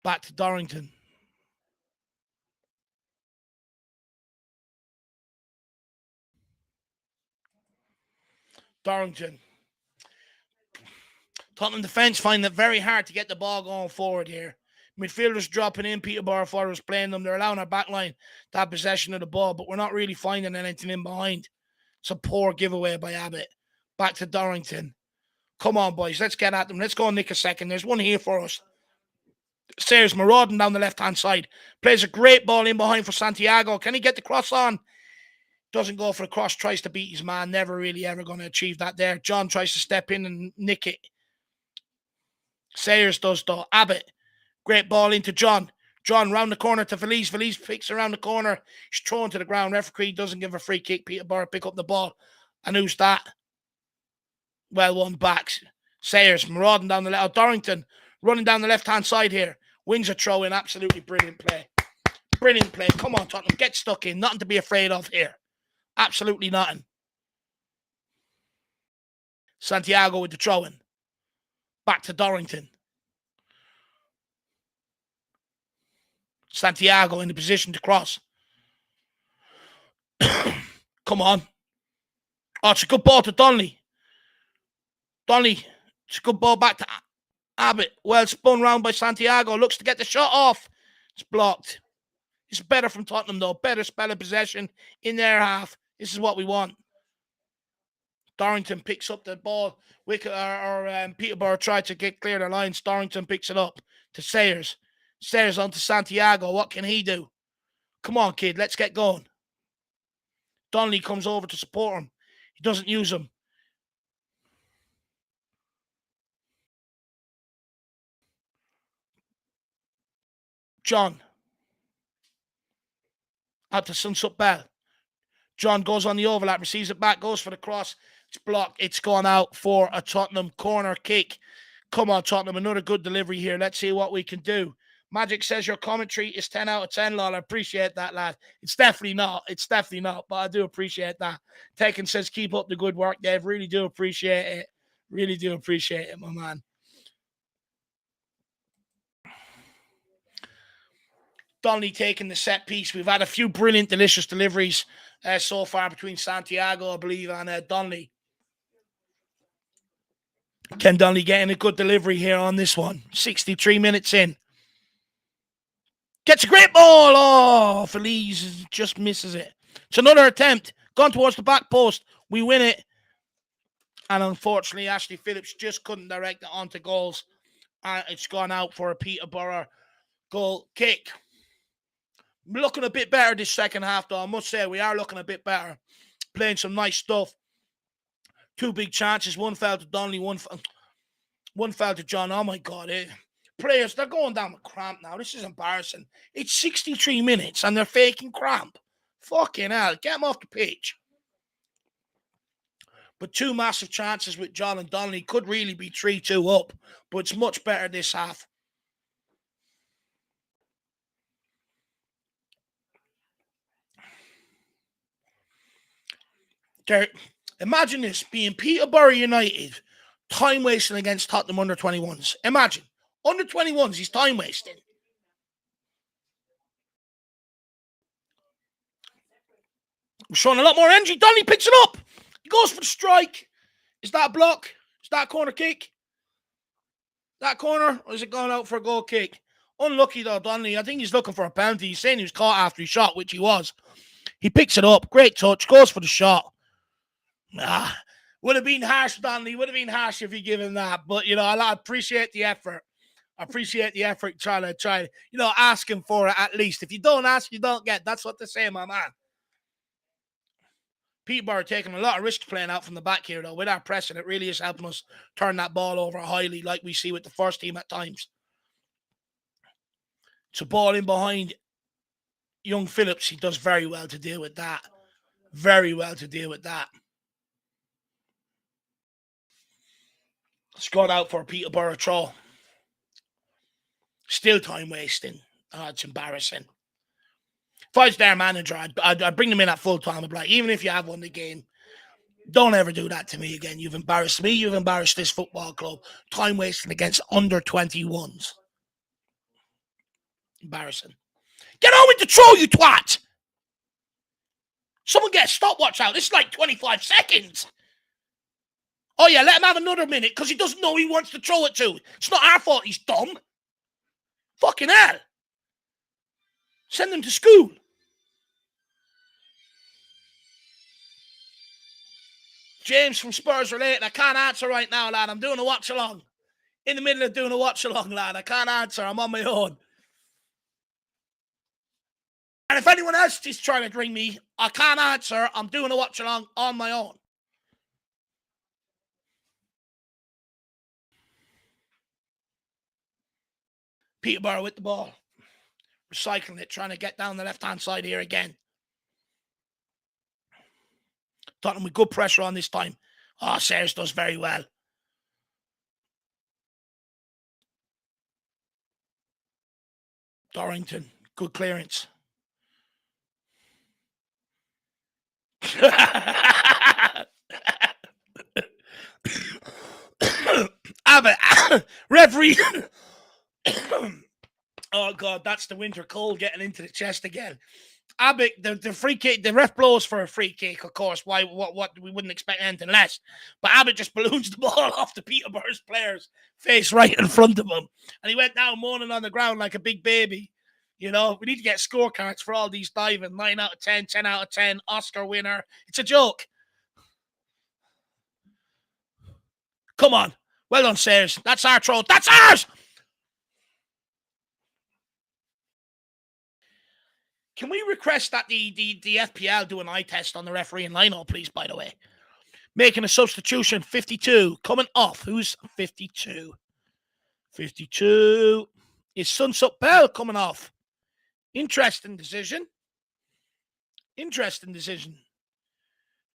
Back to Dorrington. Dorrington. Tottenham defence find it very hard to get the ball going forward here. Midfielders dropping in. Peterborough forwards playing them. They're allowing our back line to have possession of the ball, but we're not really finding anything in behind. It's a poor giveaway by Abbott. Back to Dorrington. Come on, boys. Let's get at them. Let's go and nick a second. There's one here for us. Sayers marauding down the left-hand side. Plays a great ball in behind for Santiago. Can he get the cross on? Doesn't go for the cross. Tries to beat his man. Never really ever going to achieve that there. John tries to step in and nick it. Sayers does though. Abbott. Great ball into John. John round the corner to Felice. Felice picks around the corner. He's thrown to the ground. Referee doesn't give a free kick. Peterborough pick up the ball. And who's that? Well, one backs. Sayers marauding down the left. Dorrington running down the left-hand side here. Wins a throw in. Absolutely brilliant play. Brilliant play. Come on, Tottenham. Get stuck in. Nothing to be afraid of here. Absolutely nothing. Santiago with the throw-in. Back to Dorrington. Santiago in the position to cross. Come on. Oh, it's a good ball to Donnelly. Donnelly, it's a good ball back to Abbott. Well spun round by Santiago. Looks to get the shot off. It's blocked. It's better from Tottenham, though. Better spell of possession in their half. This is what we want. Dorrington picks up the ball. Peterborough tried to get clear the lines. Dorrington picks it up to Sayers. Sayers on to Santiago. What can he do? Come on, kid. Let's get going. Donnelly comes over to support him. He doesn't use him. John. Out to Sunsup Bell. John goes on the overlap, receives it back, goes for the cross. It's blocked. It's gone out for a Tottenham corner kick. Come on, Tottenham. Another good delivery here. Let's see what we can do. Magic says your commentary is 10 out of 10, lol. I appreciate that, lad. It's definitely not. It's definitely not, but I do appreciate that. Tekken says keep up the good work, Dave. Really do appreciate it. Really do appreciate it, my man. Donnelly taking the set piece. We've had a few brilliant, delicious deliveries so far between Santiago, I believe, and Donnelly. Ken Donnelly getting a good delivery here on this one. 63 minutes in. Gets a great ball. Oh, Felice just misses it. It's another attempt. Gone towards the back post. We win it. And unfortunately, Ashley Phillips just couldn't direct it onto goals. And it's gone out for a Peterborough goal kick. Looking a bit better this second half, though. I must say, we are looking a bit better. Playing some nice stuff. Two big chances. One fell to Donnelly, one fell to John. Oh, my God. Players, they're going down with cramp now. This is embarrassing. It's 63 minutes, and they're faking cramp. Fucking hell. Get them off the pitch. But two massive chances with John and Donnelly could really be 3-2 up. But it's much better this half. Imagine this, being Peterborough United, time wasting against Tottenham under 21s. Imagine. Under 21s, he's time wasting. We're showing a lot more energy. Donnelly picks it up. He goes for the strike. Is that a block? Is that a corner kick? That corner? Or is it going out for a goal kick? Unlucky though, Donnelly. I think he's looking for a penalty. He's saying he was caught after he shot, which he was. He picks it up. Great touch. Goes for the shot. Would have been harsh, Donnelly. Would have been harsh if you give him that. But, I appreciate the effort. I appreciate the effort trying to, asking for it at least. If you don't ask, you don't get. That's what they say, my man. Peterborough taking a lot of risk playing out from the back here, though. With our pressing, it really is helping us turn that ball over highly like we see with the first team at times. It's a ball in behind young Phillips. He does very well to deal with that. Very well to deal with that. It's gone out for a Peterborough throw. Still time wasting. Oh, it's embarrassing. If I was their manager, I'd bring them in at full time. I'd be like, even if you have won the game, don't ever do that to me again. You've embarrassed me. You've embarrassed this football club. Time wasting against under 21s. Embarrassing. Get on with the throw, you twat! Someone get a stopwatch out. This is like 25 seconds. Oh, yeah, let him have another minute because he doesn't know who he wants to throw it to. It's not our fault he's dumb. Fucking hell. Send him to school. James from Spurs related. I can't answer right now, lad. I'm doing a watch-along. In the middle of doing a watch-along, lad. I can't answer. I'm on my own. And if anyone else is trying to ring me, I can't answer. I'm doing a watch-along on my own. Peterborough with the ball. Recycling it, trying to get down the left-hand side here again. Tottenham with good pressure on this time. Oh, Sayers does very well. Dorrington, good clearance. Abbott, referee. Oh, God, that's the winter cold getting into the chest again. Abbott, the free kick, the ref blows for a free kick, of course. Why? What? We wouldn't expect anything less. But Abbott just balloons the ball off the Peterborough's player's face right in front of him. And he went down moaning on the ground like a big baby. You know, we need to get scorecards for all these diving. 9 out of 10, 10 out of 10, Oscar winner. It's a joke. Come on. Well done, Sayers. That's our throw. That's ours! Can we request that the FPL do an eye test on the referee in line-up, please, by the way? Making a substitution, 52. Coming off. Who's 52? 52 is Sunsup Bell coming off. Interesting decision. Interesting decision.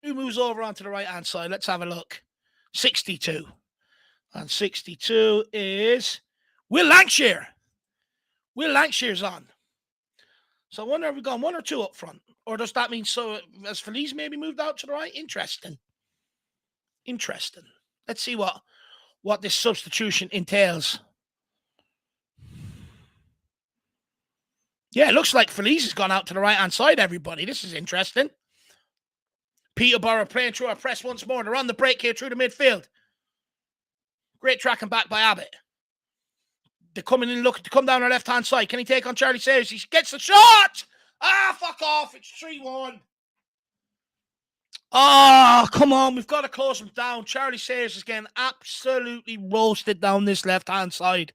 Who moves over onto the right-hand side? Let's have a look. 62. And 62 is Will Lancashire. Will Lancashire's on. So I wonder if we've gone 1 or 2 up front. Or does that mean so as Felice maybe moved out to the right? Interesting. Interesting. Let's see what this substitution entails. Yeah, it looks like Felice has gone out to the right-hand side, everybody. This is interesting. Peterborough playing through our press once more. They're on the break here through the midfield. Great tracking back by Abbott. They're coming in, looking to come down our left-hand side. Can he take on Charlie Sayers? He gets the shot! Ah, fuck off. It's 3-1. Oh, come on. We've got to close him down. Charlie Sayers is getting absolutely roasted down this left-hand side.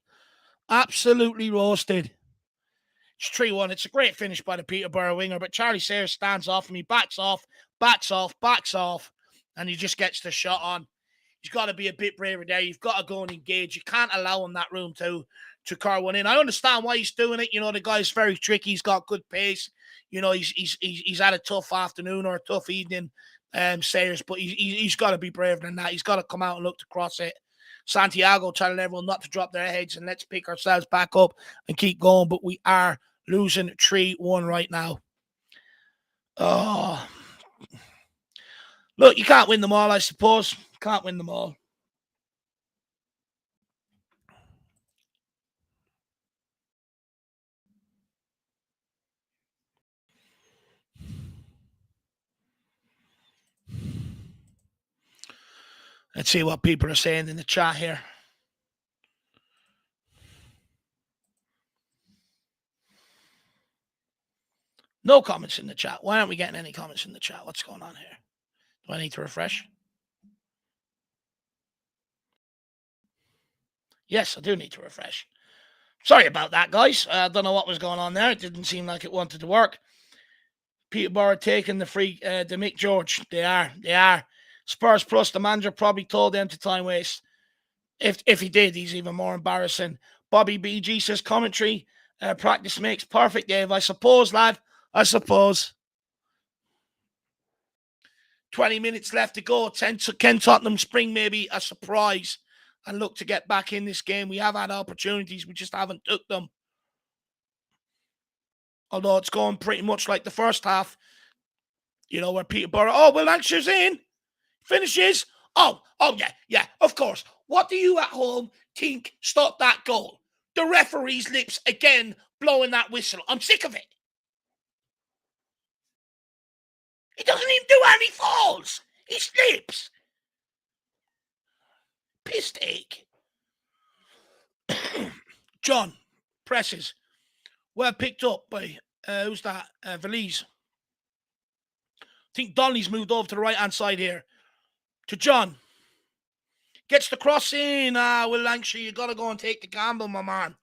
Absolutely roasted. It's 3-1. It's a great finish by the Peterborough winger, but Charlie Sayers stands off and he backs off, and he just gets the shot on. He's got to be a bit braver there. You've got to go and engage. You can't allow him that room to car one in. I understand why he's doing it. You know, the guy's very tricky. He's got good pace. You know, he's had a tough afternoon or a tough evening, Sayers, but he's got to be braver than that. He's got to come out and look to cross it. Santiago telling everyone not to drop their heads and let's pick ourselves back up and keep going, but we are losing 3-1 right now. Oh. Look, you can't win them all, I suppose. Can't win them all. Let's see what people are saying in the chat here. No comments in the chat. Why aren't we getting any comments in the chat? What's going on here? Do I need to refresh? Yes, I do need to refresh. Sorry about that, guys. I don't know what was going on there. It didn't seem like it wanted to work. Peterborough taking the free, the Mick George. They are. Spurs Plus, the manager probably told them to time waste. If he did, he's even more embarrassing. Bobby BG says commentary, practice makes perfect, Dave. I suppose, lad. I suppose. 20 minutes left to go. Can Tottenham spring maybe a surprise and look to get back in this game? We have had opportunities. We just haven't took them. Although it's going pretty much like the first half. You know, where Peterborough, oh, well, Lancashire's in. Finishes. Oh, yeah, of course. What do you at home think stopped that goal? The referee's lips again blowing that whistle. I'm sick of it. He doesn't even do any falls. He slips. Piss take. John presses. Well picked up by, who's that? Valise. I think Donnelly's moved over to the right-hand side here. To John. Gets the cross in. Will Lancashire, you got to go and take the gamble, my man.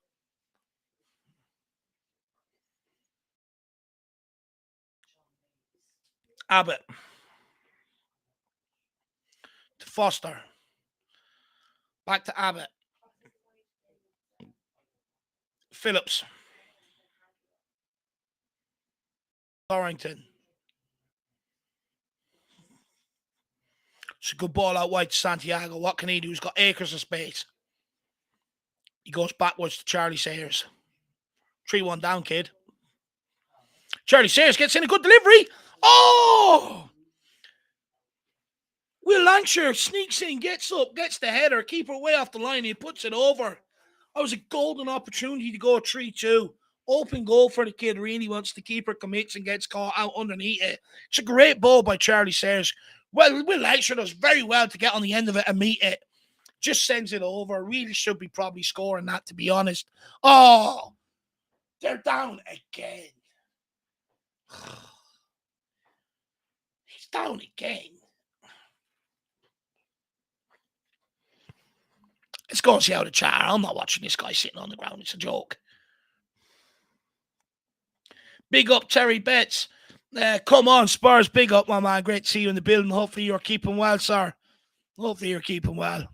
Abbott. To Foster. Back to Abbott. Phillips. Dorrington. It's a good ball out wide to Santiago. What can he do? He's got acres of space. He goes backwards to Charlie Sayers. 3-1 down, kid. Charlie Sayers gets in a good delivery. Oh! Will Lancashire sneaks in, gets up, gets the header, keeper way off the line. He puts it over. That was a golden opportunity to go 3-2. Open goal for the kid. Really wants the keeper commits and gets caught out underneath it. It's a great ball by Charlie Sayers. Well, Will Lancashire does very well to get on the end of it and meet it. Just sends it over. Really should be probably scoring that, to be honest. Oh, they're down again. He's down again. Let's go and see how the chat. I'm not watching this guy sitting on the ground. It's a joke. Big up, Terry Betts. Come on, Spurs. Big up, my man. Great to see you in the building. Hopefully you're keeping well, sir. Hopefully you're keeping well.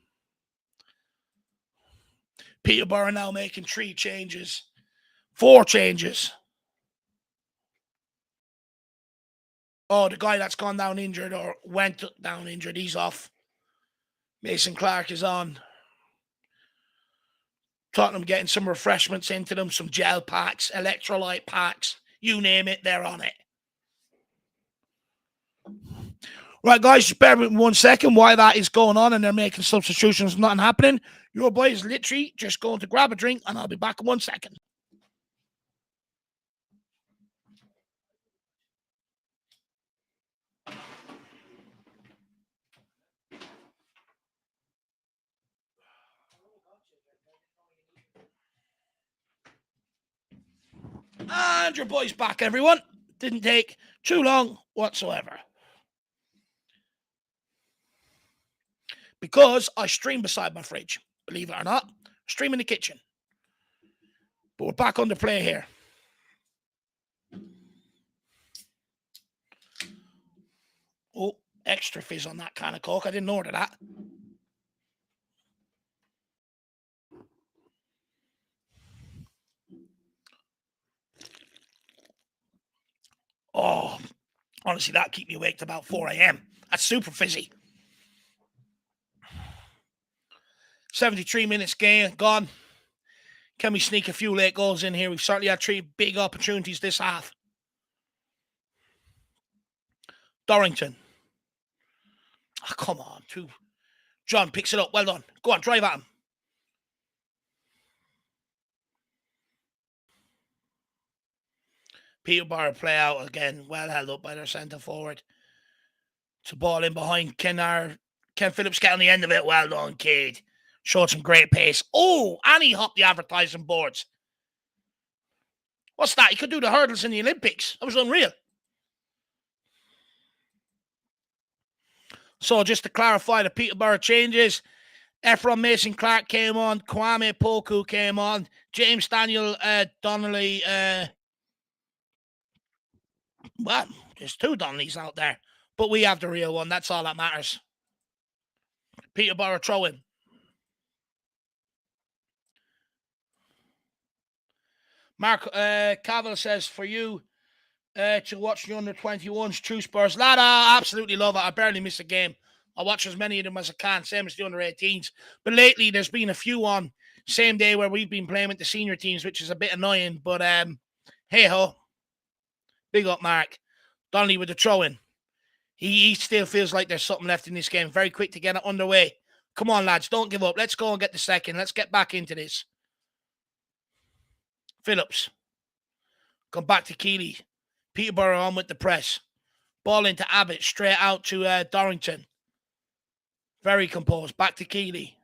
Peterborough now making 3 changes. 4 changes. Oh, the guy that's gone down injured or went down injured, he's off. Mason Clark is on. Tottenham getting some refreshments into them, some gel packs, electrolyte packs. You name it, they're on it. Right, guys, just bear with me 1 second while that is going on and they're making substitutions, nothing happening. Your boy is literally just going to grab a drink and I'll be back in 1 second. And your boy's back, everyone. Didn't take too long whatsoever. Because I stream beside my fridge, believe it or not. Stream in the kitchen. But we're back under play here. Oh, extra fizz on that kind of Coke. I didn't order that. Oh, honestly, that keep me awake till about 4 a.m. That's super fizzy. 73 minutes game gone. Can we sneak a few late goals in here? We've certainly had 3 big opportunities this half. Dorrington. Oh, come on. 2. John picks it up. Well done. Go on, drive at him. Peterborough play out again. Well held up by their centre forward. It's a ball in behind Ken Phillips get on the end of it. Well done, kid. Showed some great pace. Oh, and he hopped the advertising boards. What's that? He could do the hurdles in the Olympics. That was unreal. So just to clarify the Peterborough changes, Ephron Mason Clark came on, Kwame Poku came on, James Daniel Donnelly. Well, there's 2 Donnellys out there, but we have the real one. That's all that matters. Peterborough throw-in. Mark Cavill says, for you to watch the under-21s, true Spurs. Lad, I absolutely love it. I barely miss a game. I watch as many of them as I can, same as the under-18s. But lately, there's been a few on same day where we've been playing with the senior teams, which is a bit annoying. But hey-ho. Big up, Mark. Donnelly with the throw-in. He still feels like there's something left in this game. Very quick to get it underway. Come on, lads. Don't give up. Let's go and get the second. Let's get back into this. Phillips. Come back to Keeley. Peterborough on with the press. Ball into Abbott. Straight out to Dorrington. Very composed. Back to Keeley.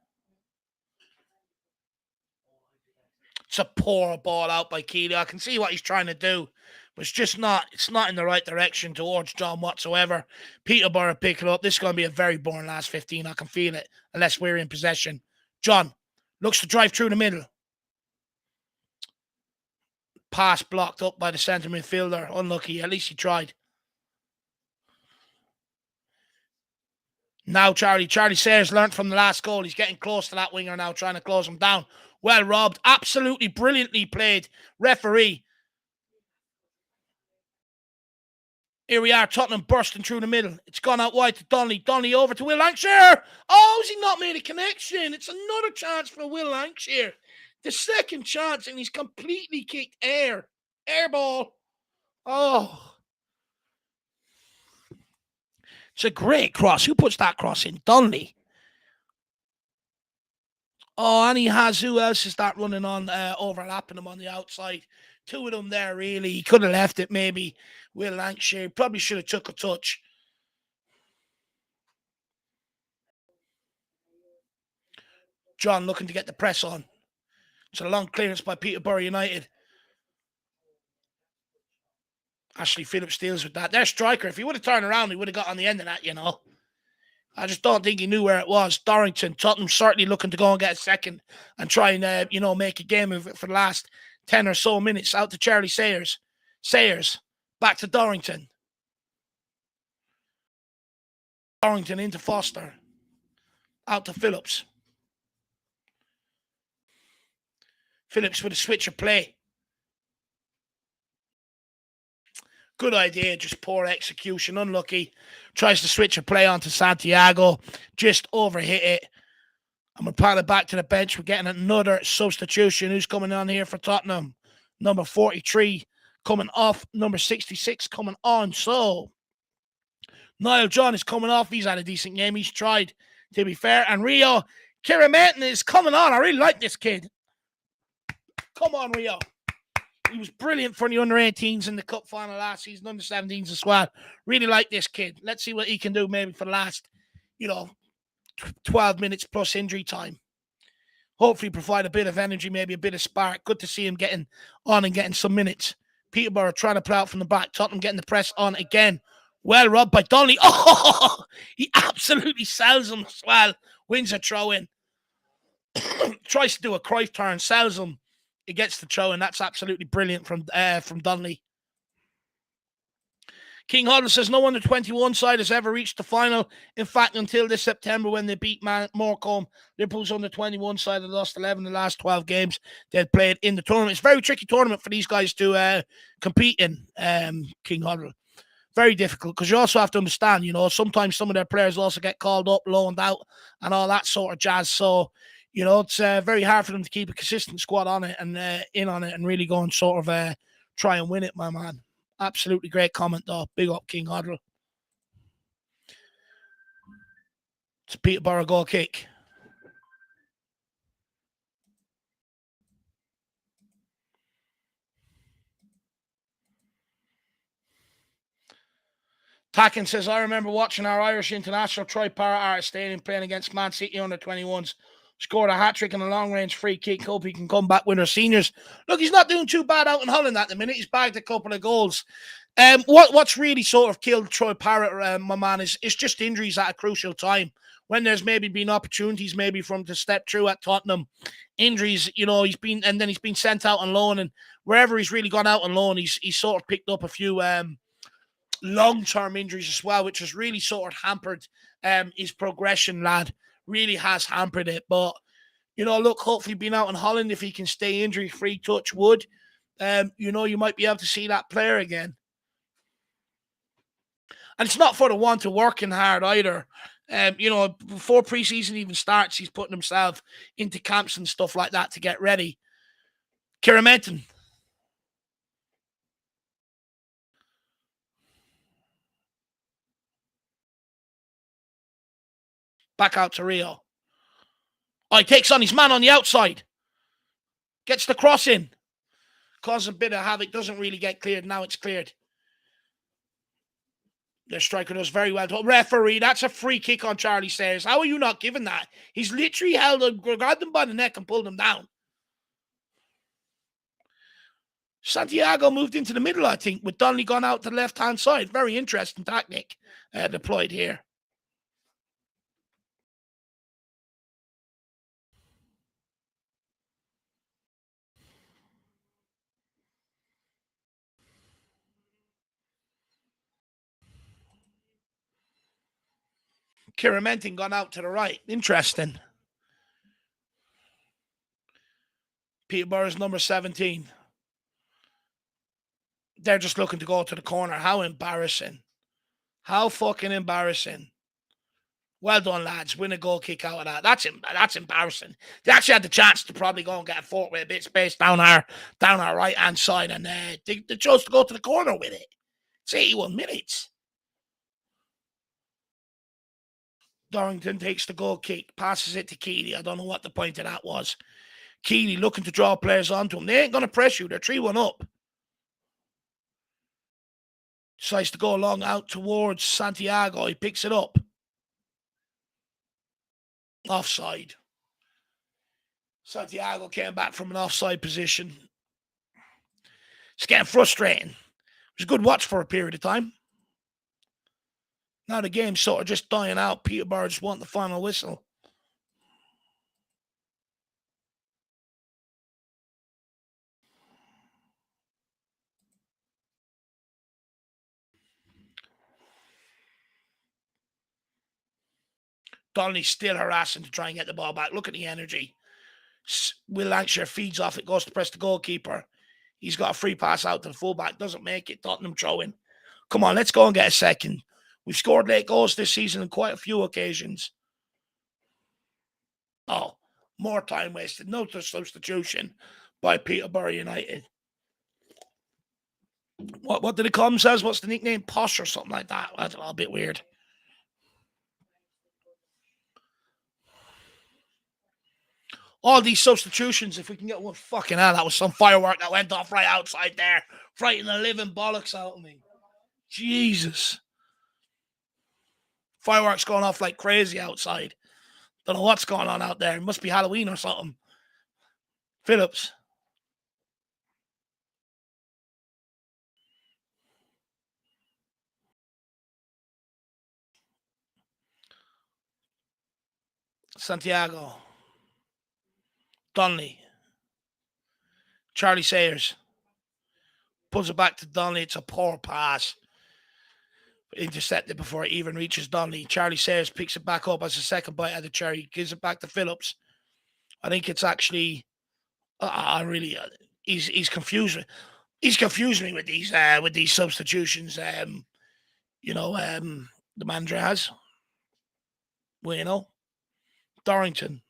It's a poor ball out by Keeley. I can see what he's trying to do, but it's not in the right direction towards John whatsoever. Peterborough pick it up. This is going to be a very boring last 15. I can feel it, unless we're in possession. John looks to drive through the middle. Pass blocked up by the centre midfielder. Unlucky. At least he tried. Now Charlie Sayers learnt from the last goal. He's getting close to that winger now, trying to close him down. Well robbed. Absolutely brilliantly played. Referee. Here we are. Tottenham bursting through the middle. It's gone out wide to Donnelly. Donnelly over to Will Lancashire. Oh, has he not made a connection? It's another chance for Will Lancashire. The second chance, and he's completely kicked air. Air ball. Oh. It's a great cross. Who puts that cross in? Donnelly. Oh, and he has, who else is that running on, overlapping him on the outside? Two of them there, really. He could have left it, maybe. Will Lancashire probably should have took a touch. John looking to get the press on. It's a long clearance by Peterborough United. Ashley Phillips deals with that. Their striker, if he would have turned around, he would have got on the end of that, you know. I just don't think he knew where it was. Dorrington, Tottenham certainly looking to go and get a second and try and, make a game of it for the last 10 or so minutes. Out to Charlie Sayers. Sayers, back to Dorrington. Dorrington into Foster. Out to Phillips. Phillips with a switch of play. Good idea, just poor execution. Unlucky. Tries to switch a play onto Santiago. Just overhit it. And we're padded back to the bench. We're getting another substitution. Who's coming on here for Tottenham? Number 43 coming off. Number 66 coming on. So, Niall John is coming off. He's had a decent game. He's tried, to be fair. And Rio Kirimenton is coming on. I really like this kid. Come on, Rio. He was brilliant for the under-18s in the cup final last season, under-17s as well. Really like this kid. Let's see what he can do maybe for the last, 12 minutes plus injury time. Hopefully provide a bit of energy, maybe a bit of spark. Good to see him getting on and getting some minutes. Peterborough trying to play out from the back. Tottenham getting the press on again. Well robbed by Donnelly. Oh, he absolutely sells him as well. Wins a throw-in. Tries to do a Cruyff turn, sells him. He gets the throw, and that's absolutely brilliant from Donnelly. King Huddle says no under-21 side has ever reached the final. In fact, until this September when they beat Morecambe, Liverpool's under-21 side had lost 11 of the last 12 games they'd played in the tournament. It's a very tricky tournament for these guys to compete in, King Huddle. Very difficult, because you also have to understand, sometimes some of their players also get called up, loaned out, and all that sort of jazz. So, it's very hard for them to keep a consistent squad on it and in on it and really go and sort of try and win it, my man. Absolutely great comment, though. Big up, King Huddle. It's a Peterborough goal kick. Tacken says, I remember watching our Irish international Troy Parrott at Stadium playing against Man City under-21s. Scored a hat-trick and a long-range free kick. Hope he can come back with our seniors. Look, he's not doing too bad out in Holland at the minute. He's bagged a couple of goals. What's really sort of killed Troy Parrott, my man, is just injuries at a crucial time. When there's maybe been opportunities maybe for him to step through at Tottenham. Injuries, he's been sent out on loan, and wherever he's really gone out on loan, he's sort of picked up a few long-term injuries as well, which has really sort of hampered his progression, lad. Really has hampered it. But, look, hopefully being out in Holland, if he can stay injury-free, touch wood, you might be able to see that player again. And it's not for the want of working hard either. Before preseason even starts, he's putting himself into camps and stuff like that to get ready. Kirimenton. Back out to Rio. Oh, he takes on his man on the outside. Gets the cross in. Causing a bit of havoc. Doesn't really get cleared. Now it's cleared. The striker does very well. Referee, that's a free kick on Charlie Sayers. How are you not giving that? He's literally held him, grabbed him by the neck and pulled him down. Santiago moved into the middle, I think, with Donnelly gone out to the left-hand side. Very interesting tactic deployed here. Kiramentin gone out to the right. Interesting. Peterborough's number 17. They're just looking to go to the corner. How embarrassing. How fucking embarrassing. Well done, lads. Win a goal kick out of that. That's embarrassing. They actually had the chance to probably go and get a fork with a bit of space down our right-hand side, and they chose to go to the corner with it. It's 81 minutes. Dorrington takes the goal kick, passes it to Keeley. I don't know what the point of that was. Keeley looking to draw players onto him. They ain't going to press you. They're 3-1 up. Decides to go along out towards Santiago. He picks it up. Offside. Santiago came back from an offside position. It's getting frustrating. It was a good watch for a period of time. Now the game's sort of just dying out. Peterborough just want the final whistle. Donnelly's still harassing to try and get the ball back. Look at the energy. Will Lancashire feeds off it, goes to press the goalkeeper. He's got a free pass out to the fullback. Doesn't make it. Tottenham throwing. Come on, let's go and get a second. We've scored late goals this season on quite a few occasions. Oh, more time wasted. No substitution by Peterborough United. What did it call themselves? What's the nickname? Posh or something like that? I don't know, a bit weird. All these substitutions, if we can get one, fucking hell, that was some firework that went off right outside there, frightening the living bollocks out of me. Jesus. Fireworks going off like crazy outside. Don't know what's going on out there. It must be Halloween or something. Phillips. Santiago. Donnelly. Charlie Sayers. Pulls it back to Donnelly. It's a poor pass. Intercepted before it even reaches Donnelly. Charlie Sayers picks it back up as a second bite at the cherry. Gives it back to Phillips. I think it's actually... he's confused. He's confused me with these substitutions. The manager has. Bueno. Dorrington.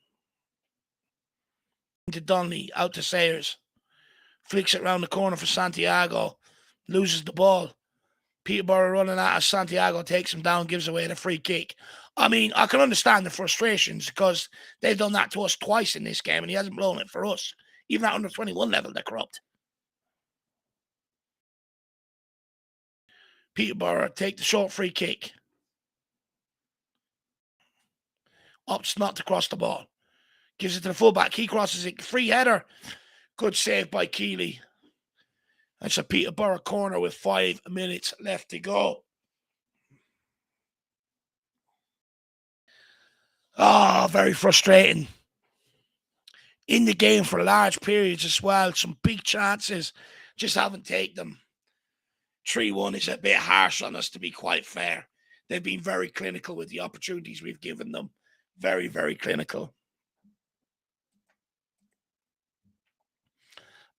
Into Donnelly. Out to Sayers. Flicks it round the corner for Santiago. Loses the ball. Peterborough running out as Santiago takes him down, gives away the free kick. I mean, I can understand the frustrations because they've done that to us twice in this game and he hasn't blown it for us. Even at under 21 level, they're corrupt. Peterborough take the short free kick. Opts not to cross the ball. Gives it to the fullback. He crosses it. Free header. Good save by Keeley. That's a Peterborough corner with 5 minutes left to go. Oh, very frustrating. In the game for large periods as well. Some big chances. Just haven't taken them. 3-1 is a bit harsh on us, to be quite fair. They've been very clinical with the opportunities we've given them. Very, very clinical.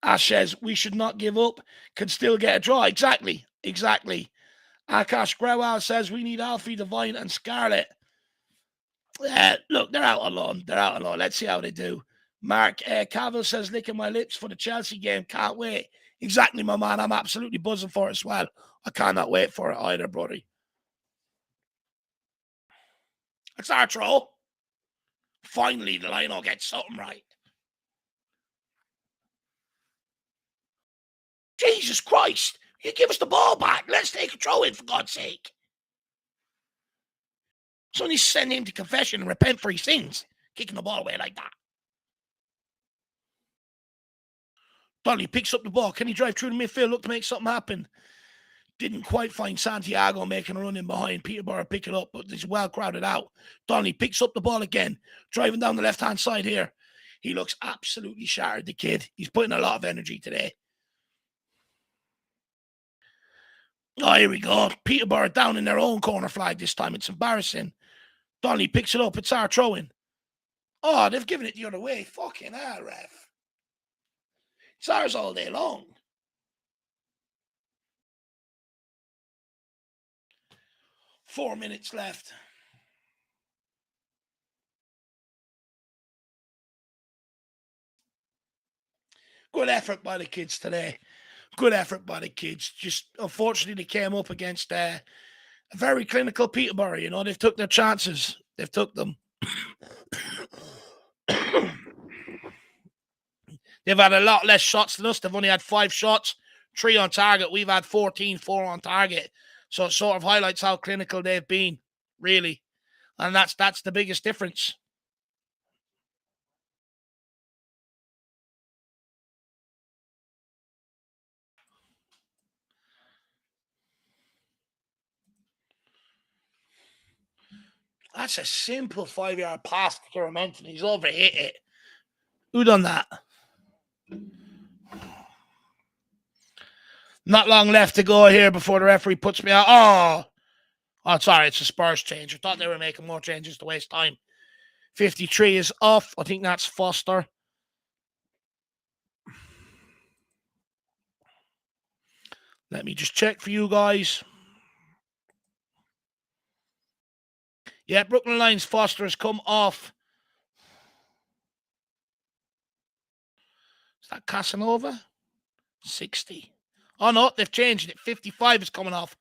Ash says, we should not give up. Can still get a draw. Exactly. Akash Grewal says, we need Alfie, Devine and Scarlett. Look, they're out on loan. Let's see how they do. Mark Cavill says, licking my lips for the Chelsea game. Can't wait. Exactly, my man. I'm absolutely buzzing for it as well. I cannot wait for it either, buddy. It's our throw. Finally, the line will get something right. Jesus Christ. You give us the ball back. Let's take a throw in, for God's sake. Somebody send him to confession and repent for his sins. Kicking the ball away like that. Donnelly picks up the ball. Can he drive through the midfield? Look to make something happen. Didn't quite find Santiago making a run in behind. Peterborough pick it up, but it's well crowded out. Donnelly picks up the ball again, driving down the left-hand side here. He looks absolutely shattered, the kid. He's putting a lot of energy today. Oh, here we go. Peterborough down in their own corner flag this time. It's embarrassing. Donnelly picks it up. It's our throw-in. Oh, they've given it the other way. Fucking hell, ref. It's ours all day long. Four minutes left. Good effort by the kids today. Good effort by the kids. Just unfortunately, they came up against a very clinical Peterborough. You know, they've took their chances. They've took them. They've had a lot less shots than us. They've only had 5 shots, 3 on target. We've had 14, 4 on target. So it sort of highlights how clinical they've been, really. And that's the biggest difference. That's a simple 5-yard pass to Kieran Menton. He's overhit it. Who done that? Not long left to go here before the referee puts me out. Oh, sorry, it's a Spurs change. I thought they were making more changes to waste time. 53 is off. I think that's Foster. Let me just check for you guys. Yeah, Brooklyn Lions Foster has come off. Is that Casanova? 60. Oh, no, they've changed it. 55 is coming off.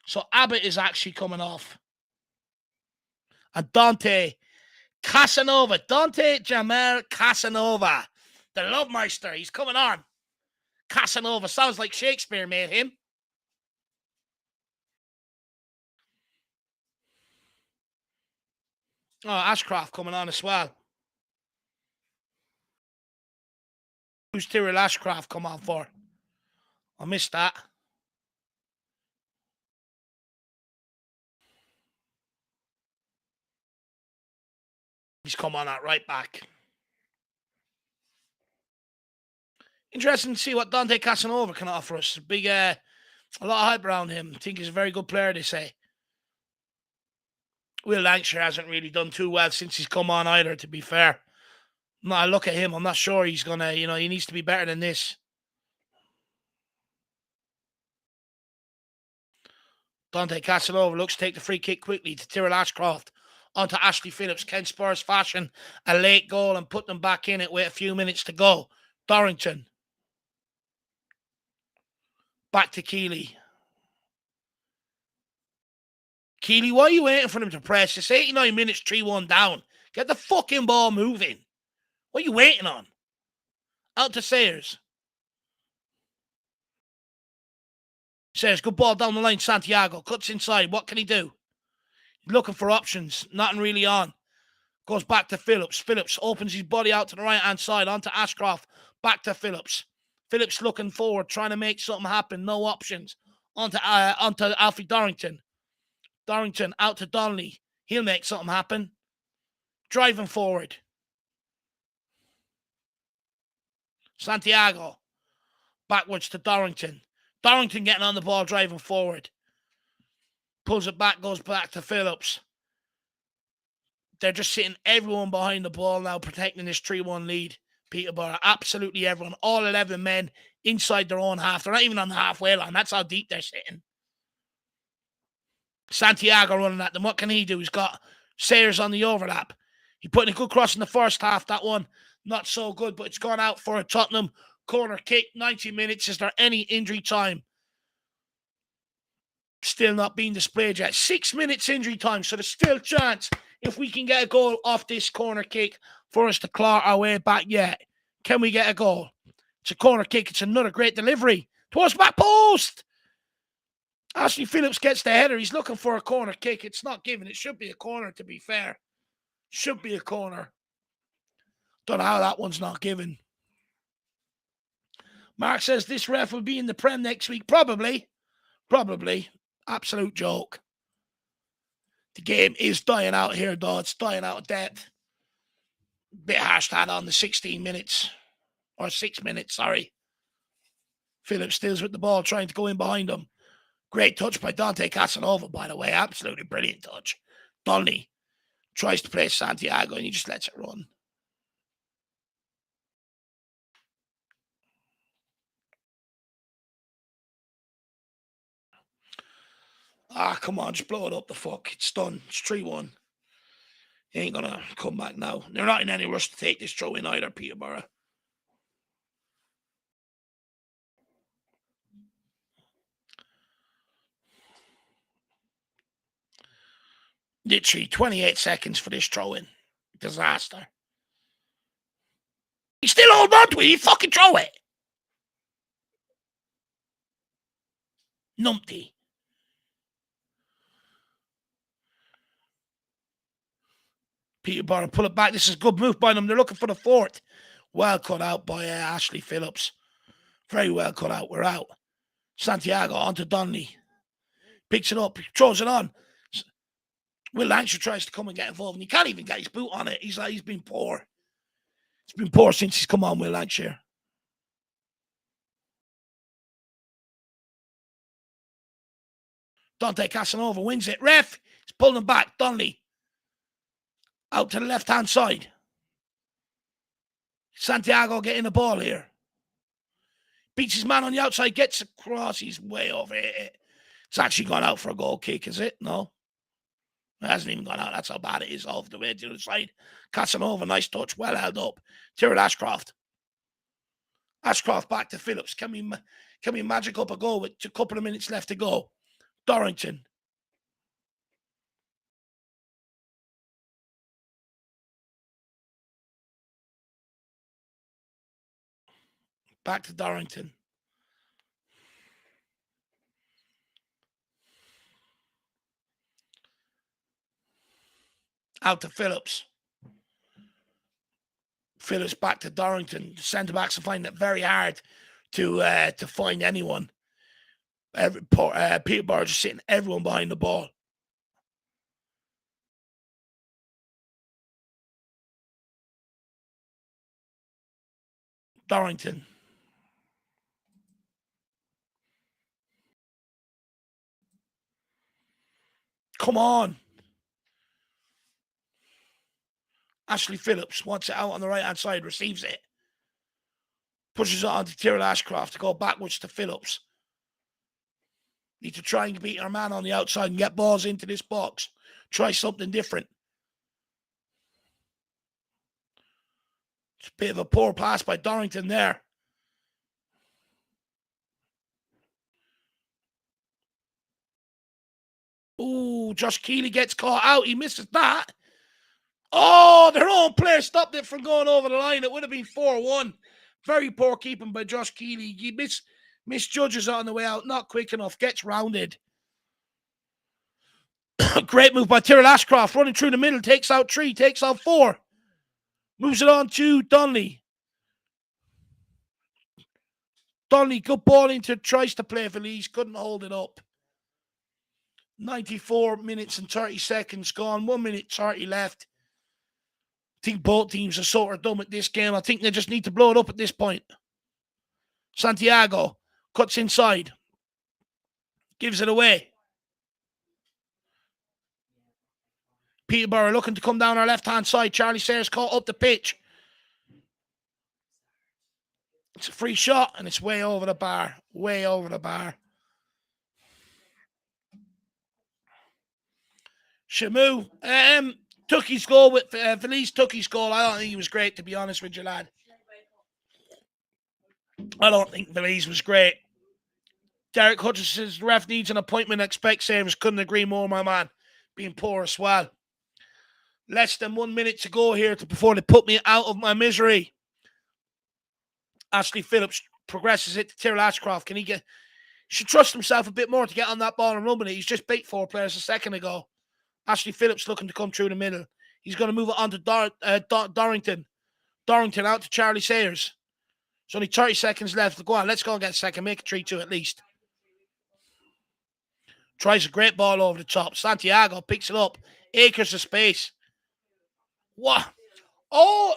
So Abbott is actually coming off. And Dante Jamel Casanova, the Love Meister, he's coming on. Casanova sounds like Shakespeare made him. Oh, Ashcroft coming on as well. Who's Tyrrell Ashcroft come on for? I missed that. He's come on at right back. Interesting to see what Dante Casanova can offer us. Big, a lot of hype around him. I think he's a very good player, they say. Will Lancashire hasn't really done too well since he's come on either, to be fair. No, I look at him, I'm not sure he's going to, he needs to be better than this. Dante Casanova looks to take the free kick quickly to Tyrrell Ashcroft. Onto Ashley Phillips. Can Spurs fashion a late goal and put them back in it with a few minutes to go? Dorrington. Back to Keeley. Keeley, why are you waiting for them to press? It's 89 minutes, 3-1 down. Get the fucking ball moving. What are you waiting on? Out to Sayers. Sayers, good ball down the line. Santiago cuts inside. What can he do? He's looking for options. Nothing really on. Goes back to Phillips. Phillips opens his body out to the right-hand side. Onto Ashcroft. Back to Phillips. Phillips looking forward, trying to make something happen. No options. Onto Alfie Dorrington. Dorrington out to Donnelly. He'll make something happen. Driving forward. Santiago. Backwards to Dorrington. Dorrington getting on the ball, driving forward. Pulls it back, goes back to Phillips. They're just sitting everyone behind the ball now, protecting this 3-1 lead. Peterborough, absolutely everyone. All 11 men inside their own half. They're not even on the halfway line. That's how deep they're sitting. Santiago running at them. What can he do? He's got Sayers on the overlap. He put in a good cross in the first half. That one, not so good, but it's gone out for a Tottenham corner kick. 90 minutes. Is there any injury time? Still not being displayed yet. 6 minutes injury time, so there's still a chance if we can get a goal off this corner kick for us to claw our way back yet. Can we get a goal? It's a corner kick. It's another great delivery Post back post. Ashley Phillips gets the header. He's looking for a corner kick. It's not given. It should be a corner, to be fair. Should be a corner. Don't know how that one's not given. Mark says this ref will be in the Prem next week. Probably. Probably. Absolute joke. The game is dying out here, though. It's dying out of depth. Bit harsh that on the 16 minutes. Or 6 minutes, sorry. Phillips stills with the ball, trying to go in behind him. Great touch by Dante Casanova, by the way. Absolutely brilliant touch. Donnelly tries to play Santiago, and he just lets it run. Ah, come on, just blow it up the fuck. It's done. It's 3-1. He ain't going to come back now. They're not in any rush to take this throw in either, Peterborough. Literally 28 seconds for this throw in. Disaster. He's still holding on to it. You fucking throw it. Numpty. Peterborough pull it back. This is a good move by them. They're looking for the fourth. Well cut out by Ashley Phillips. Very well cut out. We're out. Santiago onto Donnelly. Picks it up. Throws it on. Will Lancashire tries to come and get involved, and he can't even get his boot on it. He's been poor. It's been poor since he's come on, Will Lancashire. Dante Casanova wins it. Ref, he's pulling him back. Donnelly. Out to the left-hand side. Santiago getting the ball here. Beats his man on the outside, gets across. He's way over it. It's actually gone out for a goal kick, is it? No. It hasn't even gone out. That's how bad it is off the way to the side. Casanova, nice touch. Well held up. Tyrrell Ashcroft. Ashcroft back to Phillips. Can we magic up a goal with a couple of minutes left to go? Dorrington. Back to Dorrington. Out to Phillips. Phillips back to Dorrington. The centre-backs are finding it very hard to find anyone. Peterborough just sitting everyone behind the ball. Dorrington. Come on. Ashley Phillips wants it out on the right-hand side, receives it. Pushes it onto Tyrrell Ashcroft to go backwards to Phillips. Need to try and beat our man on the outside and get balls into this box. Try something different. It's a bit of a poor pass by Dorrington there. Ooh, Josh Keeley gets caught out. He misses that. Oh, their own player stopped it from going over the line. It would have been 4-1. Very poor keeping by Josh Keeley. He misjudges it on the way out. Not quick enough. Gets rounded. Great move by Tyrrell Ashcroft. Running through the middle. Takes out 3. Takes out 4. Moves it on to Donnelly. Donnelly, good ball into. Tries to play for Leeds. Couldn't hold it up. 94 minutes and 30 seconds gone. 1 minute 30 left. I think both teams are sort of done with this game. I think they just need to blow it up at this point. Santiago cuts inside. Gives it away. Peterborough looking to come down our left-hand side. Charlie Sayers caught up the pitch. It's a free shot, and it's way over the bar. Way over the bar. Shamu. Tucky's goal with Felice Tucky's goal. I don't think he was great, to be honest with you, lad. I don't think Felice was great. Derek Hutchins says the ref needs an appointment. Expect Savers. Couldn't agree more, my man. Being poor as well. Less than 1 minute to go here before they put me out of my misery. Ashley Phillips progresses it to Tyrrell Ashcroft. Can he get... Should trust himself a bit more to get on that ball and rubbing it. He's just beat 4 players a second ago. Ashley Phillips looking to come through the middle. He's going to move it on to Dorrington. Dorrington out to Charlie Sayers. There's only 30 seconds left. Go on, let's go and get a second. Make it 3-2 at least. Tries a great ball over the top. Santiago picks it up. Acres of space. What? Oh,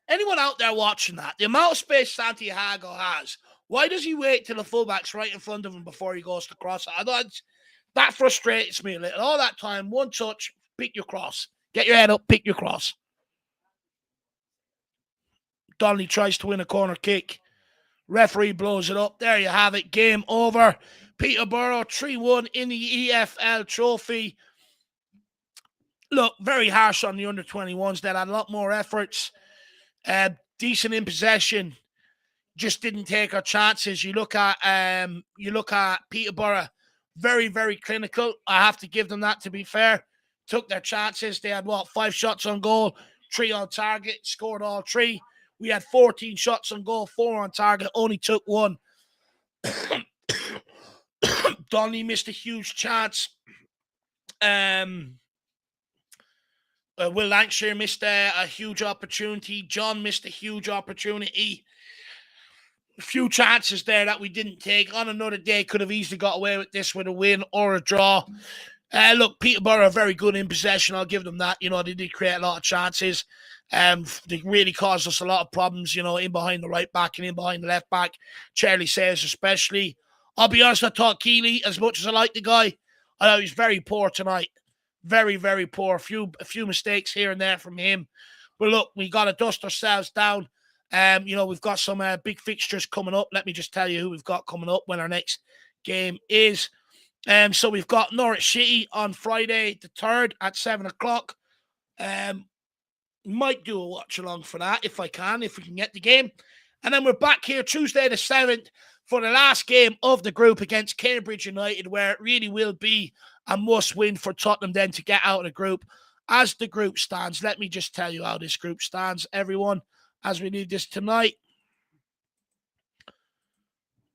anyone out there watching that? The amount of space Santiago has. Why does he wait till the fullback's right in front of him before he goes to cross? That frustrates me a little. All that time, one touch, pick your cross. Get your head up, pick your cross. Donnelly tries to win a corner kick. Referee blows it up. There you have it. Game over. Peterborough 3-1 in the EFL trophy. Look, very harsh on the under-21s. They had a lot more efforts. Decent in possession. Just didn't take our chances. You look at Peterborough, very, very clinical. I have to give them that, to be fair. Took their chances. They had, 5 shots on goal, 3 on target, scored all 3. We had 14 shots on goal, 4 on target, only took 1. Donnelly missed a huge chance. Will Lancashire missed a huge opportunity. John missed a huge opportunity. A few chances there that we didn't take. On another day, could have easily got away with this with a win or a draw. Look, Peterborough are very good in possession. I'll give them that. They did create a lot of chances. They really caused us a lot of problems, in behind the right back and in behind the left back. Charlie Sayers especially. I'll be honest, I thought Keeley, as much as I like the guy, I thought he was very poor tonight. Very, very poor. A few mistakes here and there from him. But look, we got to dust ourselves down. We've got some big fixtures coming up. Let me just tell you who we've got coming up when our next game is. So we've got Norwich City on Friday the 3rd at 7 o'clock. Might do a watch along for that if I can, if we can get the game. And then we're back here Tuesday the 7th for the last game of the group against Cambridge United, where it really will be a must-win for Tottenham then to get out of the group. As the group stands, let me just tell you how this group stands, everyone, as we leave this tonight.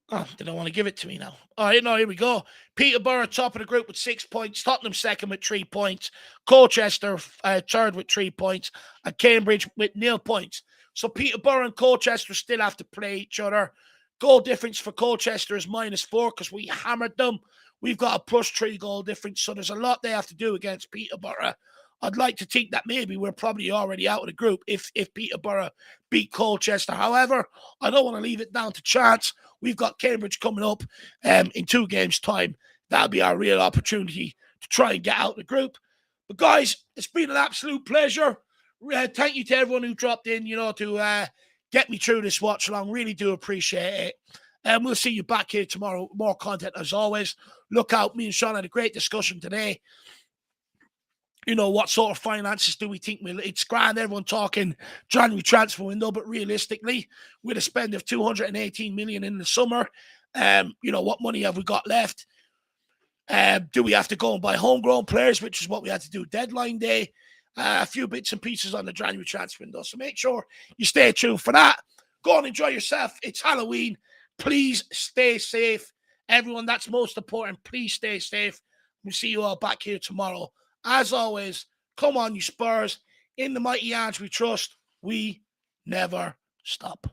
Oh, they don't want to give it to me now. All right, no, here we go. Peterborough top of the group with 6 points. Tottenham second with 3 points. Colchester third with 3 points. And Cambridge with 0 points. So Peterborough and Colchester still have to play each other. Goal difference for Colchester is -4 because we hammered them. We've got a +3 goal difference. So there's a lot they have to do against Peterborough. I'd like to think that maybe we're probably already out of the group if Peterborough beat Colchester. However, I don't want to leave it down to chance. We've got Cambridge coming up in 2 games' time. That'll be our real opportunity to try and get out of the group. But guys, it's been an absolute pleasure. Thank you to everyone who dropped in, to get me through this watch along. Really do appreciate it. And we'll see you back here tomorrow. More content as always. Look out. Me and Sean had a great discussion today. What sort of finances do we think it's grand? Everyone talking January transfer window, but realistically, with a spend of 218 million in the summer, what money have we got left? Do we have to go and buy homegrown players, which is what we had to do deadline day? A few bits and pieces on the January transfer window. So make sure you stay tuned for that. Go and enjoy yourself. It's Halloween. Please stay safe. Everyone, that's most important. Please stay safe. We'll see you all back here tomorrow. As always, come on, you Spurs. In the mighty hands we trust. We never stop.